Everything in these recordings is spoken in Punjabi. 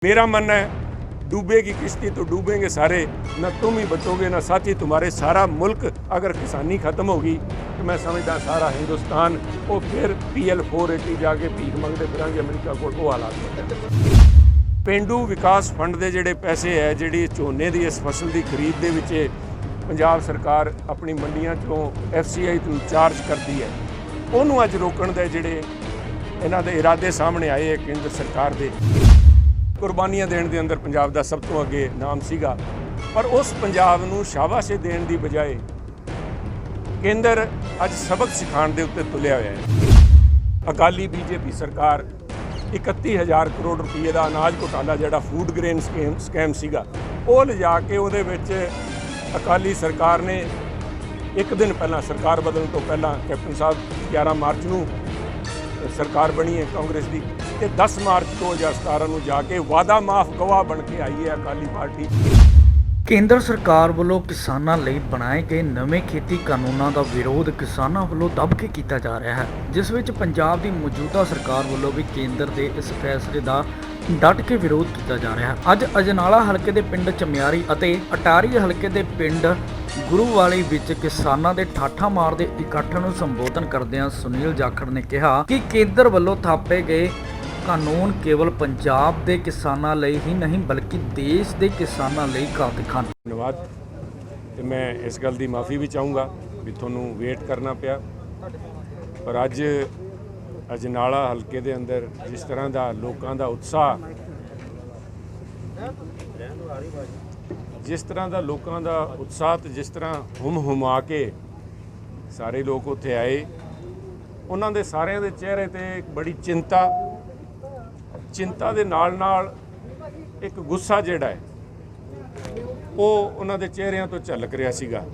मेरा मानना है डूबेगी किश्ती तो डूबेंगे सारे, न तुम ही बचोगे न साथी तुम्हारे। सारा मुल्क अगर किसानी खत्म होगी तो मैं समझदा सारा हिंदुस्तान वो फिर PL 480 जाके भीख मंगते फिरांगे अमरीका को, वो हालात बन पेंडू विकास फंड के जोड़े पैसे है जी झोने की इस फसल की खरीद के पंजाब सरकार अपनी मंडियां चों FCI तो चार्ज करती है, उन्होंने अज रोकण के जोड़े इन्हों के इरादे सामने आए है केंद्र सरकार के। कुर्बानियां देने के अंदर पंजाब का सब तो अगे नाम सीगा, पर उस पंजाब नूं शाबाशी देने की बजाय केंद्र अज सबक सिखाने के उत्ते तुलिया होया है। अकाली BJP सरकार 31,000 करोड़ रुपये का अनाज घोटाला जिहड़ा फूड ग्रेन स्कैम सीगा वो लिजा के उहदे विच अकाली सरकार ने एक दिन पहला सरकार बदलने तो पहला कैप्टन साहब 11 मार्च नूं सरकार बनी है कांग्रेस की, 10 मार्च 2017 ਨੂੰ ਜਾ ਕੇ ਵਾਦਾ ਮਾਫ ਗਵਾਹ ਬਣ ਕੇ ਆਈ ਹੈ ਅਕਾਲੀ ਪਾਰਟੀ। ਕੇਂਦਰ ਸਰਕਾਰ ਵੱਲੋਂ ਕਿਸਾਨਾਂ ਲਈ ਬਣਾਏ ਗਏ ਨਵੇਂ ਖੇਤੀ ਕਾਨੂੰਨਾਂ ਦਾ ਵਿਰੋਧ ਕਿਸਾਨਾਂ ਵੱਲੋਂ ਦੱਬ ਕੇ ਕੀਤਾ ਜਾ ਰਿਹਾ ਹੈ, ਜਿਸ ਵਿੱਚ ਪੰਜਾਬ ਦੀ ਮੌਜੂਦਾ ਸਰਕਾਰ ਵੱਲੋਂ ਵੀ ਕੇਂਦਰ ਦੇ ਇਸ ਫੈਸਲੇ ਦਾ ਡਟ ਕੇ ਵਿਰੋਧ ਕੀਤਾ ਜਾ ਰਿਹਾ ਹੈ। ਅੱਜ ਅਜਨਾਲਾ ਹਲਕੇ ਦੇ ਪਿੰਡ ਚਮਿਆਰੀ ਅਤੇ ਅਟਾਰੀ ਹਲਕੇ ਦੇ ਪਿੰਡ ਗੁਰੂਵਾਲੀ ਵਿੱਚ ਕਿਸਾਨਾਂ ਦੇ ਠਾਠਾ ਮਾਰਦੇ ਇਕੱਠ ਨੂੰ ਸੰਬੋਧਨ ਕਰਦਿਆਂ ਸੁਨੀਲ ਜਾਖੜ ਨੇ ਕਿਹਾ ਕਿ ਕੇਂਦਰ ਵੱਲੋਂ ਥਾਪੇ ਗਏ ਕਾਨੂੰਨ ਕੇਵਲ ਪੰਜਾਬ ਦੇ ਕਿਸਾਨਾਂ ਲਈ ਹੀ ਨਹੀਂ ਬਲਕਿ ਦੇਸ਼ ਦੇ ਕਿਸਾਨਾਂ ਲਈ ਘਾਤਕ ਹਨ। ਧੰਨਵਾਦ ਤੇ ਮੈਂ ਇਸ ਗੱਲ ਦੀ ਮਾਫੀ ਵੀ ਚਾਹੂੰਗਾ ਵੀ ਤੁਹਾਨੂੰ ਵੇਟ ਕਰਨਾ ਪਿਆ, ਪਰ ਅੱਜ ਅਜਨਾਲਾ ਹਲਕੇ ਦੇ ਅੰਦਰ ਜਿਸ ਤਰ੍ਹਾਂ ਦਾ ਲੋਕਾਂ ਦਾ ਉਤਸ਼ਾਹ, ਜਿਸ ਤਰ੍ਹਾਂ ਦਾ ਲੋਕਾਂ ਦਾ ਉਤਸ਼ਾਹ ਤੇ ਜਿਸ ਤਰ੍ਹਾਂ ਹੁਮਾ ਕੇ ਸਾਰੇ ਲੋਕ ਉੱਥੇ ਆਏ, ਉਹਨਾਂ ਦੇ ਸਾਰਿਆਂ ਦੇ ਚਿਹਰੇ ਤੇ ਇੱਕ ਬੜੀ ਚਿੰਤਾ ਦੇ ਨਾਲ ਇੱਕ ਗੁੱਸਾ ਜਿਹੜਾ ਹੈ ਉਹ ਉਹਨਾਂ ਦੇ ਚਿਹਰਿਆਂ ਤੋਂ ਝਲਕ ਰਿਹਾ ਸੀਗਾ।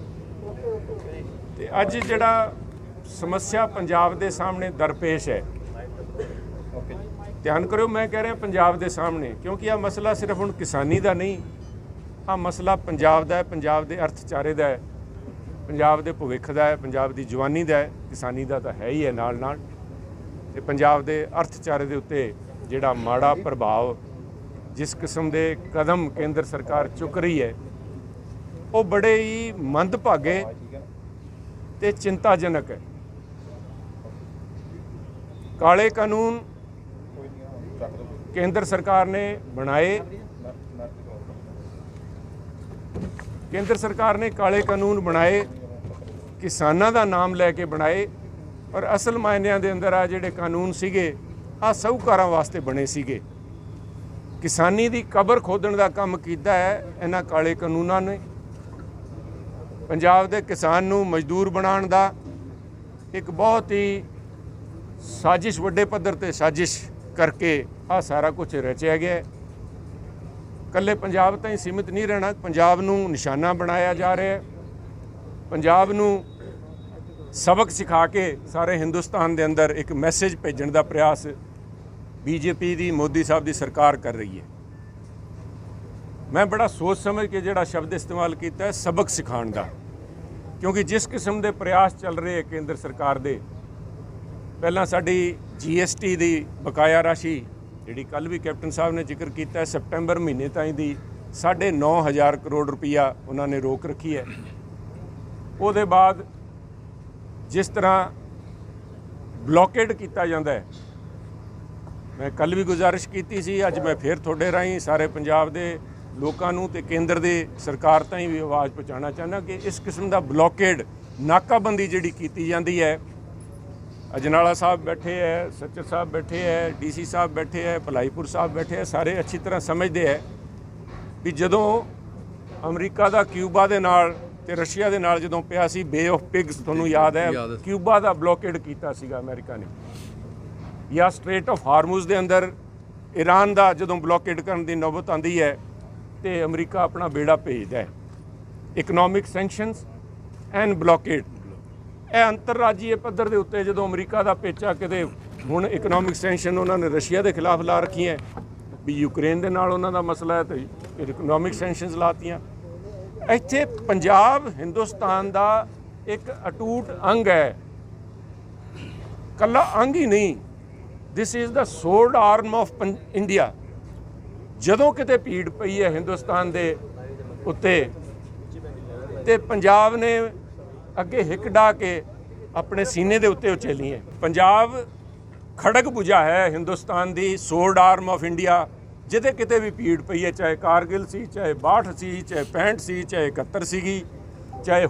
ਤੇ ਅੱਜ ਜਿਹੜਾ ਸਮੱਸਿਆ ਪੰਜਾਬ ਦੇ ਸਾਹਮਣੇ ਦਰਪੇਸ਼ ਹੈ, ਧਿਆਨ ਕਰਿਓ ਮੈਂ ਕਹਿ ਰਿਹਾ ਪੰਜਾਬ ਦੇ ਸਾਹਮਣੇ, ਕਿਉਂਕਿ ਇਹ ਮਸਲਾ ਸਿਰਫ ਹੁਣ ਕਿਸਾਨੀ ਦਾ ਨਹੀਂ, ਆ ਮਸਲਾ ਪੰਜਾਬ ਦਾ ਹੈ, ਪੰਜਾਬ ਦੇ ਅਰਥਚਾਰੇ ਦਾ ਹੈ, ਪੰਜਾਬ ਦੇ ਭਵਿੱਖ ਦਾ ਹੈ, ਪੰਜਾਬ ਦੀ ਜਵਾਨੀ ਦਾ ਹੈ, ਕਿਸਾਨੀ ਦਾ ਤਾਂ ਹੈ ਹੀ ਹੈ ਨਾਲ ਤੇ ਪੰਜਾਬ ਦੇ ਅਰਥਚਾਰੇ ਦੇ ਉੱਤੇ ਜਿਹੜਾ ਮਾੜਾ ਪ੍ਰਭਾਵ ਜਿਸ ਕਿਸਮ ਦੇ ਕਦਮ ਕੇਂਦਰ ਸਰਕਾਰ ਚੁੱਕ ਰਹੀ ਹੈ ਉਹ ਬੜੇ ਹੀ ਮੰਦਭਾਗੇ ਤੇ ਚਿੰਤਾਜਨਕ ਹੈ। ਕਾਲੇ ਕਾਨੂੰਨ ਕੇਂਦਰ ਸਰਕਾਰ ਨੇ ਬਣਾਏ, ਕੇਂਦਰ ਸਰਕਾਰ ਨੇ ਕਾਲੇ ਕਾਨੂੰਨ ਬਣਾਏ, ਕਿਸਾਨਾਂ ਦਾ ਨਾਮ ਲੈ ਕੇ ਬਣਾਏ, ਪਰ ਅਸਲ ਮਾਇਨਿਆਂ ਦੇ ਅੰਦਰ ਆ ਜਿਹੜੇ ਕਾਨੂੰਨ ਸੀਗੇ ਆ ਸਾਹੂਕਾਰਾਂ ਵਾਸਤੇ ਬਣੇ ਸੀਗੇ। ਕਿਸਾਨੀ ਦੀ ਕਬਰ ਖੋਦਣ ਦਾ ਕੰਮ ਕੀਤਾ ਹੈ ਇਹਨਾਂ ਕਾਲੇ ਕਾਨੂੰਨਾਂ ਨੇ। ਪੰਜਾਬ ਦੇ ਕਿਸਾਨ ਨੂੰ ਮਜ਼ਦੂਰ ਬਣਾਉਣ ਦਾ ਇੱਕ ਬਹੁਤ ਹੀ ਸਾਜ਼ਿਸ਼, ਵੱਡੇ ਪੱਧਰ ਤੇ ਸਾਜ਼ਿਸ਼ ਕਰਕੇ ਆ ਸਾਰਾ ਕੁਝ ਰਚਿਆ ਗਿਆ। ਇਕੱਲੇ ਪੰਜਾਬ ਤਾਂ ਹੀ ਸੀਮਿਤ ਨਹੀਂ ਰਹਿਣਾ, ਪੰਜਾਬ ਨੂੰ ਨਿਸ਼ਾਨਾ ਬਣਾਇਆ ਜਾ ਰਿਹਾ ਹੈ। ਪੰਜਾਬ ਨੂੰ ਸਬਕ ਸਿਖਾ ਕੇ ਸਾਰੇ ਹਿੰਦੁਸਤਾਨ ਦੇ ਅੰਦਰ ਇੱਕ ਮੈਸੇਜ ਭੇਜਣ ਦਾ ਪ੍ਰਯਾਸ BJP ਦੀ, ਮੋਦੀ ਸਾਹਿਬ ਦੀ ਸਰਕਾਰ ਕਰ ਰਹੀ ਹੈ। ਮੈਂ ਬੜਾ ਸੋਚ ਸਮਝ ਕੇ ਜਿਹੜਾ ਸ਼ਬਦ ਇਸਤੇਮਾਲ ਕੀਤਾ ਹੈ, ਸਬਕ ਸਿਖਾਉਣ ਦਾ, ਕਿਉਂਕਿ ਜਿਸ ਕਿਸਮ ਦੇ ਪ੍ਰਯਾਸ ਚੱਲ ਰਹੇ ਕੇਂਦਰ ਸਰਕਾਰ ਦੇ, ਪਹਿਲਾਂ ਸਾਡੀ GST ਦੀ ਬਕਾਇਆ ਰਾਸ਼ੀ ਜਿਹੜੀ ਕੱਲ੍ਹ ਵੀ ਕੈਪਟਨ ਸਾਹਿਬ ਨੇ ਜ਼ਿਕਰ ਕੀਤਾ, ਸਪਟੈਂਬਰ ਮਹੀਨੇ ਤਾਈਂ ਦੀ 9,500 ਕਰੋੜ ਰੁਪਈਆ ਉਹਨਾਂ ਨੇ ਰੋਕ ਰੱਖੀ ਹੈ। ਉਹਦੇ ਬਾਅਦ ਜਿਸ ਤਰ੍ਹਾਂ ਬਲੌਕੇਡ ਕੀਤਾ ਜਾਂਦਾ ਹੈ, ਮੈਂ ਕੱਲ੍ਹ ਵੀ ਗੁਜ਼ਾਰਿਸ਼ ਕੀਤੀ ਸੀ, ਅੱਜ ਮੈਂ ਫਿਰ ਤੁਹਾਡੇ ਰਾਹੀਂ ਸਾਰੇ ਪੰਜਾਬ ਦੇ ਲੋਕਾਂ ਨੂੰ ਤੇ ਕੇਂਦਰ ਦੇ ਸਰਕਾਰ ਤਾਈਂ ਵੀ ਆਵਾਜ਼ ਪਹੁੰਚਾਉਣਾ ਚਾਹੁੰਦਾ ਕਿ ਇਸ ਕਿਸਮ ਦਾ ਬਲੌਕੇਡ, ਨਾਕਾਬੰਦੀ ਜਿਹੜੀ ਕੀਤੀ ਜਾਂਦੀ ਹੈ, ਅਜਨਾਲਾ ਸਾਹਿਬ ਬੈਠੇ ਹੈ, ਸੱਚਰ ਸਾਹਿਬ ਬੈਠੇ ਹੈ, DC ਸਾਹਿਬ ਬੈਠੇ ਹੈ, ਭਲਾਈਪੁਰ ਸਾਹਿਬ ਬੈਠੇ ਹੈ, ਸਾਰੇ ਅੱਛੀ ਤਰ੍ਹਾਂ ਸਮਝਦੇ ਹੈ ਵੀ ਜਦੋਂ ਅਮਰੀਕਾ ਦਾ ਕਿਊਬਾ ਦੇ ਨਾਲ ਤੇ ਰਸ਼ੀਆ ਦੇ ਨਾਲ ਜਦੋਂ ਪਿਆ ਸੀ ਬੇ ਆਫ ਪਿਗਸ, ਤੁਹਾਨੂੰ ਯਾਦ ਹੈ, ਕਿਊਬਾ ਦਾ ਬਲੌਕੇਡ ਕੀਤਾ ਸੀਗਾ ਅਮਰੀਕਾ ਨੇ, ਜਾਂ ਸਟ੍ਰੇਟ ਆਫ ਹਾਰਮੂਜ਼ ਦੇ ਅੰਦਰ ਈਰਾਨ ਦਾ ਜਦੋਂ ਬਲੌਕੇਡ ਕਰਨ ਦੀ ਨੌਬਤ ਆਉਂਦੀ ਹੈ ਤੇ ਅਮਰੀਕਾ ਆਪਣਾ ਬੇੜਾ ਭੇਜਦਾ ਹੈ। ਇਕਨੋਮਿਕ ਸੈਂਕਸ਼ਨਸ ਐਂਡ ਬਲੌਕੇਡ, ਇਹ ਅੰਤਰਰਾਜੀ ਪੱਧਰ ਦੇ ਉੱਤੇ ਜਦੋਂ ਅਮਰੀਕਾ ਦਾ ਪੇਚਾ ਕਿਤੇ, ਹੁਣ ਇਕਨੋਮਿਕ ਸੈਂਕਸ਼ਨ ਉਹਨਾਂ ਨੇ ਰਸ਼ੀਆ ਦੇ ਖਿਲਾਫ ਲਾ ਰੱਖੀਆਂ ਵੀ ਯੂਕਰੇਨ ਦੇ ਨਾਲ ਉਹਨਾਂ ਦਾ ਮਸਲਾ ਹੈ ਤੇ ਇਕਨੋਮਿਕ ਸੈਂਕਸ਼ਨਸ ਲਾਤੀਆਂ। ਇੱਥੇ ਪੰਜਾਬ ਹਿੰਦੁਸਤਾਨ ਦਾ ਇੱਕ ਅਟੂਟ ਅੰਗ ਹੈ, ਕੱਲਾ ਅੰਗ ਹੀ ਨਹੀਂ, This is the sword arm of India. ਜਦੋਂ ਕਿਤੇ ਭੀੜ ਪਈ ਹੈ ਹਿੰਦੁਸਤਾਨ ਦੇ ਉੱਤੇ ਤੇ ਪੰਜਾਬ ਨੇ ਅੱਗੇ ਹਿੱਕ ਡਾ ਕੇ ਆਪਣੇ ਸੀਨੇ ਦੇ ਉੱਤੇ ਉਚੇਲੀ ਹੈ। ਪੰਜਾਬ ਖੜਗ ਭੁਜਾ ਹੈ ਹਿੰਦੁਸਤਾਨ ਦੀ, ਸੋਰਡ ਆਰਮ ਆਫ ਇੰਡੀਆ। ਜਿੱਥੇ ਕਿਤੇ ਵੀ ਭੀੜ ਪਈ ਹੈ, ਚਾਹੇ ਕਾਰਗਿਲ ਸੀ, ਚਾਹੇ 62 ਸੀ, ਚਾਹੇ 65 ਸੀ, ਚਾਹੇ 71 ਸੀਗੀ, ਚਾਹੇ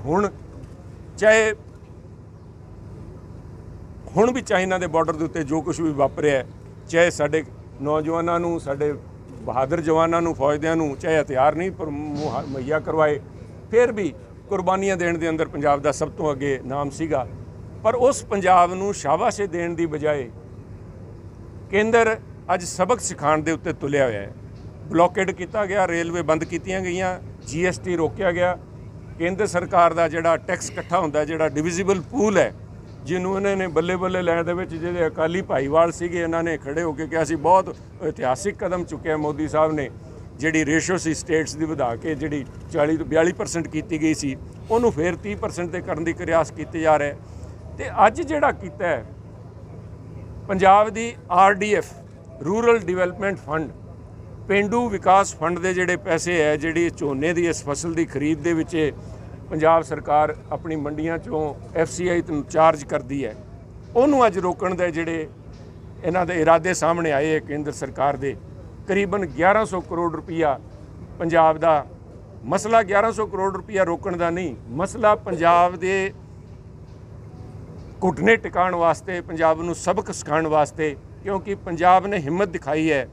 ਹੁਣ ਵੀ ਚਾਈਨਾ ਦੇ ਬਾਰਡਰ ਦੇ ਉੱਤੇ ਜੋ ਕੁਝ ਵੀ ਵਾਪਰਿਆ, ਚਾਹੇ ਸਾਡੇ ਨੌਜਵਾਨਾਂ ਨੂੰ, ਸਾਡੇ ਬਹਾਦਰ ਜਵਾਨਾਂ ਨੂੰ, ਫੌਜਦਿਆਂ ਨੂੰ ਚਾਹੇ ਹਥਿਆਰ ਨਹੀਂ ਪਰ ਮੁਹੱਈਆ ਕਰਵਾਏ, ਫਿਰ ਵੀ ਕੁਰਬਾਨੀਆਂ ਦੇਣ ਦੇ ਅੰਦਰ ਪੰਜਾਬ ਦਾ ਸਭ ਤੋਂ ਅੱਗੇ ਨਾਮ ਸੀਗਾ। ਪਰ ਉਸ ਪੰਜਾਬ ਨੂੰ ਸ਼ਾਬਾਸ਼ੇ ਦੇਣ ਦੀ ਬਜਾਏ ਕੇਂਦਰ ਅੱਜ ਸਬਕ ਸਿਖਾਉਣ ਦੇ ਉੱਤੇ ਤੁਲਿਆ ਹੋਇਆ ਹੈ। ਬਲੋਕੇਡ ਕੀਤਾ ਗਿਆ, ਰੇਲਵੇ ਬੰਦ ਕੀਤੀਆਂ ਗਈਆਂ, GST ਰੋਕਿਆ ਗਿਆ। ਕੇਂਦਰ ਸਰਕਾਰ ਦਾ ਜਿਹੜਾ ਟੈਕਸ ਇਕੱਠਾ ਹੁੰਦਾ, ਜਿਹੜਾ ਡਿਵਿਜ਼ੀਬਲ ਪੂਲ ਹੈ, ਜਿਹਨੂੰ ਇਹਨਾਂ ਨੇ ਬੱਲੇ ਬੱਲੇ ਲੈਣ ਦੇ ਵਿੱਚ ਜਿਹੜੇ ਅਕਾਲੀ ਭਾਈਵਾਲ ਸੀਗੇ, ਇਹਨਾਂ ਨੇ ਖੜੇ ਹੋ ਕੇ ਕਿਹਾ ਸੀ ਬਹੁਤ ਇਤਿਹਾਸਿਕ ਕਦਮ ਚੁੱਕਿਆ ਮੋਦੀ ਸਾਹਿਬ ਨੇ। ਜਿਹੜੀ ਰੇਸ਼ੋ ਸੀ ਸਟੇਟਸ ਦੀ ਵਧਾ ਕੇ ਜਿਹੜੀ 40 ਤੋਂ 42% ਕੀਤੀ ਗਈ ਸੀ, ਉਹਨੂੰ ਫਿਰ 30% ਤੇ ਕਰਨ ਦੀ ਪ੍ਰਯਾਸ ਕੀਤੇ ਜਾ ਰਿਹਾ। ਤੇ ਅੱਜ ਜਿਹੜਾ ਕੀਤਾ ਹੈ ਪੰਜਾਬ ਦੀ RDF ਰੂਰਲ ਡਿਵੈਲਪਮੈਂਟ ਫੰਡ, ਪੇਂਡੂ ਵਿਕਾਸ ਫੰਡ ਦੇ ਜਿਹੜੇ ਪੈਸੇ ਹੈ, ਜਿਹੜੀ ਝੋਨੇ ਦੀ ਇਸ ਫਸਲ ਦੀ ਖਰੀਦ ਦੇ ਵਿੱਚ ਪੰਜਾਬ ਸਰਕਾਰ ਆਪਣੀ ਮੰਡੀਆਂ 'ਚੋਂ FCI ਤੋਂ ਚਾਰਜ ਕਰਦੀ ਹੈ, ਉਹਨੂੰ ਅੱਜ ਰੋਕਣ ਦੇ ਜਿਹੜੇ ਇਹਨਾਂ ਦੇ ਇਰਾਦੇ ਸਾਹਮਣੇ ਆਏ ਹੈ ਕੇਂਦਰ ਸਰਕਾਰ ਦੇ। ਕਰੀਬਨ 1100 ਕਰੋੜ ਰੁਪਈਆ ਪੰਜਾਬ ਦਾ ਮਸਲਾ 1100 ਕਰੋੜ ਰੁਪਈਆ ਰੋਕਣ ਦਾ ਨਹੀਂ, ਮਸਲਾ ਪੰਜਾਬ ਦੇ ਘੁਟਨੇ ਟਿਕਾਉਣ ਵਾਸਤੇ, ਪੰਜਾਬ ਨੂੰ ਸਬਕ ਸਿਖਾਉਣ ਵਾਸਤੇ। ਕਿਉਂਕਿ ਪੰਜਾਬ ਨੇ ਹਿੰਮਤ ਦਿਖਾਈ ਹੈ।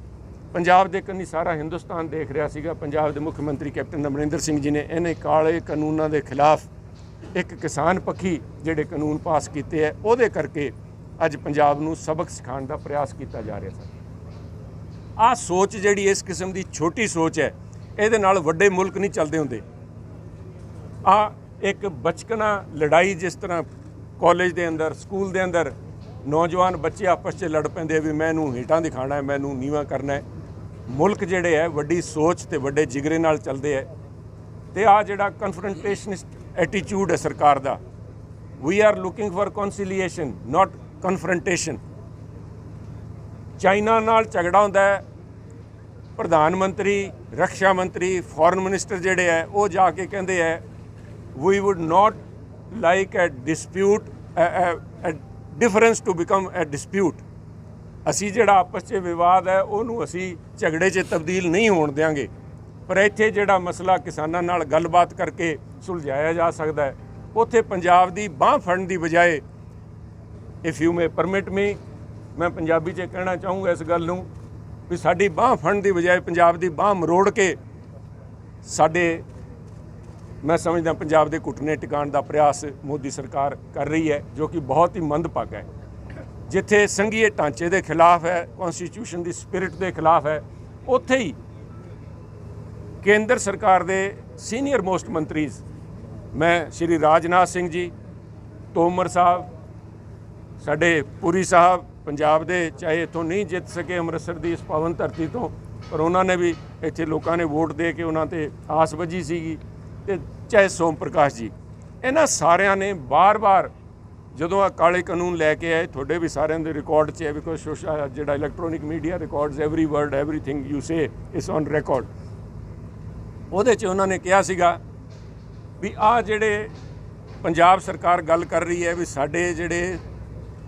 ਪੰਜਾਬ ਦੇ ਕੰਨੀ ਸਾਰਾ ਹਿੰਦੁਸਤਾਨ ਦੇਖ ਰਿਹਾ ਸੀਗਾ। ਪੰਜਾਬ ਦੇ ਮੁੱਖ ਮੰਤਰੀ ਕੈਪਟਨ ਅਮਰਿੰਦਰ ਸਿੰਘ ਜੀ ਨੇ ਇਹਨੇ ਕਾਲੇ ਕਾਨੂੰਨਾਂ ਦੇ ਖਿਲਾਫ ਇੱਕ ਕਿਸਾਨ ਪੱਖੀ ਜਿਹੜੇ ਕਾਨੂੰਨ ਪਾਸ ਕੀਤੇ ਹੈ, ਉਹਦੇ ਕਰਕੇ ਅੱਜ ਪੰਜਾਬ ਨੂੰ ਸਬਕ ਸਿਖਾਉਣ ਦਾ ਪ੍ਰਯਾਸ ਕੀਤਾ ਜਾ ਰਿਹਾ ਸੀ। ਆਹ ਸੋਚ ਜਿਹੜੀ ਇਸ ਕਿਸਮ ਦੀ ਛੋਟੀ ਸੋਚ ਹੈ, ਇਹਦੇ ਨਾਲ ਵੱਡੇ ਮੁਲਕ ਨਹੀਂ ਚੱਲਦੇ ਹੁੰਦੇ। ਆਹ ਇੱਕ ਬਚਕਨਾ ਲੜਾਈ, ਜਿਸ ਤਰ੍ਹਾਂ ਕਾਲਜ ਦੇ ਅੰਦਰ, ਸਕੂਲ ਦੇ ਅੰਦਰ ਨੌਜਵਾਨ ਬੱਚੇ ਆਪਸ 'ਚ ਲੜ ਪੈਂਦੇ ਵੀ ਮੈਨੂੰ ਹੀਟਾਂ ਦਿਖਾਉਣਾ ਹੈ, ਮੈਨੂੰ ਨੀਵਾਂ ਕਰਨਾ ਹੈ। ਮੁਲਕ ਜਿਹੜੇ ਹੈ ਵੱਡੀ ਸੋਚ ਤੇ ਵੱਡੇ ਜਿਗਰੇ ਨਾਲ ਚੱਲਦੇ ਹੈ। ਤੇ ਆਹ ਜਿਹੜਾ ਕਨਫਰੰਟੇਸ਼ਨਿਸਟ ਐਟੀਟਿਊਡ ਹੈ ਸਰਕਾਰ ਦਾ, we are looking for conciliation not confrontation. China ਨਾਲ ਝਗੜਾ ਹੁੰਦਾ ਹੈ, ਪ੍ਰਧਾਨ ਮੰਤਰੀ, ਰੱਖਿਆ ਮੰਤਰੀ, ਫੋਰਨ ਮਿਨਿਸਟਰ ਜਿਹੜੇ ਹੈ ਉਹ ਜਾ ਕੇ ਕਹਿੰਦੇ ਹੈ we would not like a dispute difference to become a dispute. ਅਸੀਂ ਜਿਹੜਾ ਆਪਸ 'ਚ ਵਿਵਾਦ ਹੈ ਉਹਨੂੰ ਅਸੀਂ ਝਗੜੇ 'ਚ ਤਬਦੀਲ ਨਹੀਂ ਹੋਣ ਦਿਆਂਗੇ। ਪਰ ਇੱਥੇ ਜਿਹੜਾ ਮਸਲਾ ਕਿਸਾਨਾਂ ਨਾਲ ਗੱਲਬਾਤ ਕਰਕੇ ਸੁਲਝਾਇਆ ਜਾ ਸਕਦਾ ਹੈ, ਉੱਥੇ ਪੰਜਾਬ ਦੀ ਬਾਂਹ ਫੜਨ ਦੀ ਬਜਾਏ, ਇਫ ਯੂ ਮੇ ਪਰਮਿਟ ਮੀ, ਮੈਂ ਪੰਜਾਬੀ 'ਚ ਕਹਿਣਾ ਚਾਹੂੰਗਾ ਇਸ ਗੱਲ ਨੂੰ ਵੀ ਸਾਡੀ ਬਾਂਹ ਫੜਨ ਦੀ ਬਜਾਏ ਪੰਜਾਬ ਦੀ ਬਾਂਹ ਮਰੋੜ ਕੇ ਸਾਡੇ, ਮੈਂ ਸਮਝਦਾ ਪੰਜਾਬ ਦੇ ਘੁਟਨੇ ਟਿਕਾਉਣ ਦਾ ਪ੍ਰਯਾਸ ਮੋਦੀ ਸਰਕਾਰ ਕਰ ਰਹੀ ਹੈ, ਜੋ ਕਿ ਬਹੁਤ ਹੀ ਮੰਦਭਾਗਾ ਹੈ। ਜਿੱਥੇ ਸੰਘੀਏ ਢਾਂਚੇ ਦੇ ਖਿਲਾਫ ਹੈ, ਕਨਸਟੀਟਿਊਸ਼ਨ ਦੀ ਸਪਿਰਿਟ ਦੇ ਖਿਲਾਫ ਹੈ, ਉੱਥੇ ਹੀ ਕੇਂਦਰ ਸਰਕਾਰ ਦੇ ਸੀਨੀਅਰ ਮੋਸਟ ਮੰਤਰੀਜ਼, ਮੈਂ ਸ਼੍ਰੀ ਰਾਜਨਾਥ ਸਿੰਘ ਜੀ, ਤੋਮਰ ਸਾਹਿਬ, ਸਾਡੇ ਪੁਰੀ ਸਾਹਿਬ ਪੰਜਾਬ ਦੇ, ਚਾਹੇ ਇੱਥੋਂ ਨਹੀਂ ਜਿੱਤ ਸਕੇ ਅੰਮ੍ਰਿਤਸਰ ਦੀ ਇਸ ਪਾਵਨ ਧਰਤੀ ਤੋਂ, ਪਰ ਉਹਨਾਂ ਨੇ ਵੀ ਇੱਥੇ ਲੋਕਾਂ ਨੇ ਵੋਟ ਦੇ ਕੇ ਉਹਨਾਂ 'ਤੇ ਆਸ ਵੱਜੀ ਸੀਗੀ। ਤੇ ਚਾਹੇ ਸੋਮ ਪ੍ਰਕਾਸ਼ ਜੀ, ਇਹਨਾਂ ਸਾਰਿਆਂ ਨੇ ਬਾਰ-ਬਾਰ ਜਦੋਂ ਆ ਕਾਲੇ ਕਾਨੂੰਨ ਲੈ ਕੇ ਆਏ, ਤੁਹਾਡੇ ਵੀ ਸਾਰਿਆਂ ਦੇ ਰਿਕਾਰਡ 'ਚ ਹੈ, ਬਿਕੋਜ਼ ਸੋਸ਼ਲ ਜਿਹੜਾ electronic media records every word everything you say is on record. ਉਹਦੇ 'ਚ ਉਹਨਾਂ ਨੇ ਕਿਹਾ ਸੀਗਾ ਵੀ ਆਹ ਜਿਹੜੇ ਪੰਜਾਬ ਸਰਕਾਰ ਗੱਲ ਕਰ ਰਹੀ ਹੈ ਵੀ ਸਾਡੇ ਜਿਹੜੇ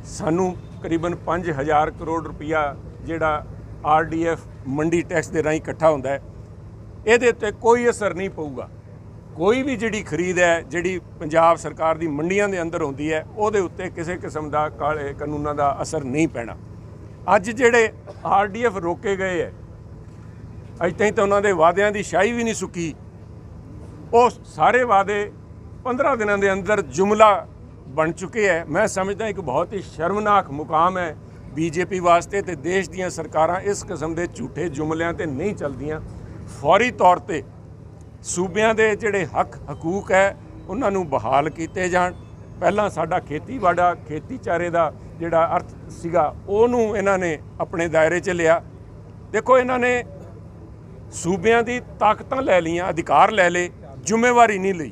ਸਾਨੂੰ ਕਰੀਬਨ 5000 ਕਰੋੜ ਰੁਪਈਆ ਜਿਹੜਾ RDF ਮੰਡੀ ਟੈਕਸ ਦੇ ਰਾਹੀਂ ਇਕੱਠਾ ਹੁੰਦਾ ਹੈ, ਇਹਦੇ ਉੱਤੇ ਕੋਈ ਅਸਰ ਨਹੀਂ ਪਊਗਾ। ਕੋਈ ਵੀ ਜਿਹੜੀ ਖਰੀਦ ਹੈ ਜਿਹੜੀ ਪੰਜਾਬ ਸਰਕਾਰ ਦੀ ਮੰਡੀਆਂ ਦੇ ਅੰਦਰ ਹੁੰਦੀ ਹੈ, ਉਹਦੇ ਉੱਤੇ ਕਿਸੇ ਕਿਸਮ ਦਾ ਕਾਲੇ ਕਾਨੂੰਨਾਂ ਦਾ ਅਸਰ ਨਹੀਂ ਪੈਣਾ। ਅੱਜ ਜਿਹੜੇ RDF ਰੋਕੇ ਗਏ ਹੈ, ਅੱਜ ਤਾਈਂ ਤਾਂ ਉਹਨਾਂ ਦੇ ਵਾਅਦਿਆਂ ਦੀ ਸ਼ਾਹੀ ਵੀ ਨਹੀਂ ਸੁੱਕੀ। ਉਹ ਸਾਰੇ ਵਾਅਦੇ 15 ਦਿਨਾਂ ਦੇ ਅੰਦਰ ਜੁਮਲਾ ਬਣ ਚੁੱਕੇ ਹੈ। ਮੈਂ ਸਮਝਦਾ ਇੱਕ ਬਹੁਤ ਹੀ ਸ਼ਰਮਨਾਕ ਮੁਕਾਮ ਹੈ BJP ਵਾਸਤੇ, ਤੇ ਦੇਸ਼ ਦੀਆਂ ਸਰਕਾਰਾਂ ਇਸ ਕਿਸਮ ਦੇ ਝੂਠੇ ਜੁਮਲਿਆਂ ਤੇ ਨਹੀਂ ਚੱਲਦੀਆਂ। ਫੌਰੀ ਤੌਰ ਤੇ ਸੂਬਿਆਂ ਦੇ ਜਿਹੜੇ ਹਕੂਕ ਹੈ ਉਹਨਾਂ ਨੂੰ ਬਹਾਲ ਕੀਤੇ ਜਾਣ। ਪਹਿਲਾਂ ਸਾਡਾ ਖੇਤੀ ਚਾਰੇ ਦਾ ਜਿਹੜਾ ਅਰਥ ਸੀਗਾ ਉਹਨੂੰ ਇਹਨਾਂ ਨੇ ਆਪਣੇ ਦਾਇਰੇ 'ਚ ਲਿਆ। ਦੇਖੋ, ਇਹਨਾਂ ਨੇ ਸੂਬਿਆਂ ਦੀ ਤਾਕਤਾਂ ਲੈ ਲਈਆਂ, ਅਧਿਕਾਰ ਲੈ ਲਏ, ਜ਼ਿੰਮੇਵਾਰੀ ਨਹੀਂ ਲਈ।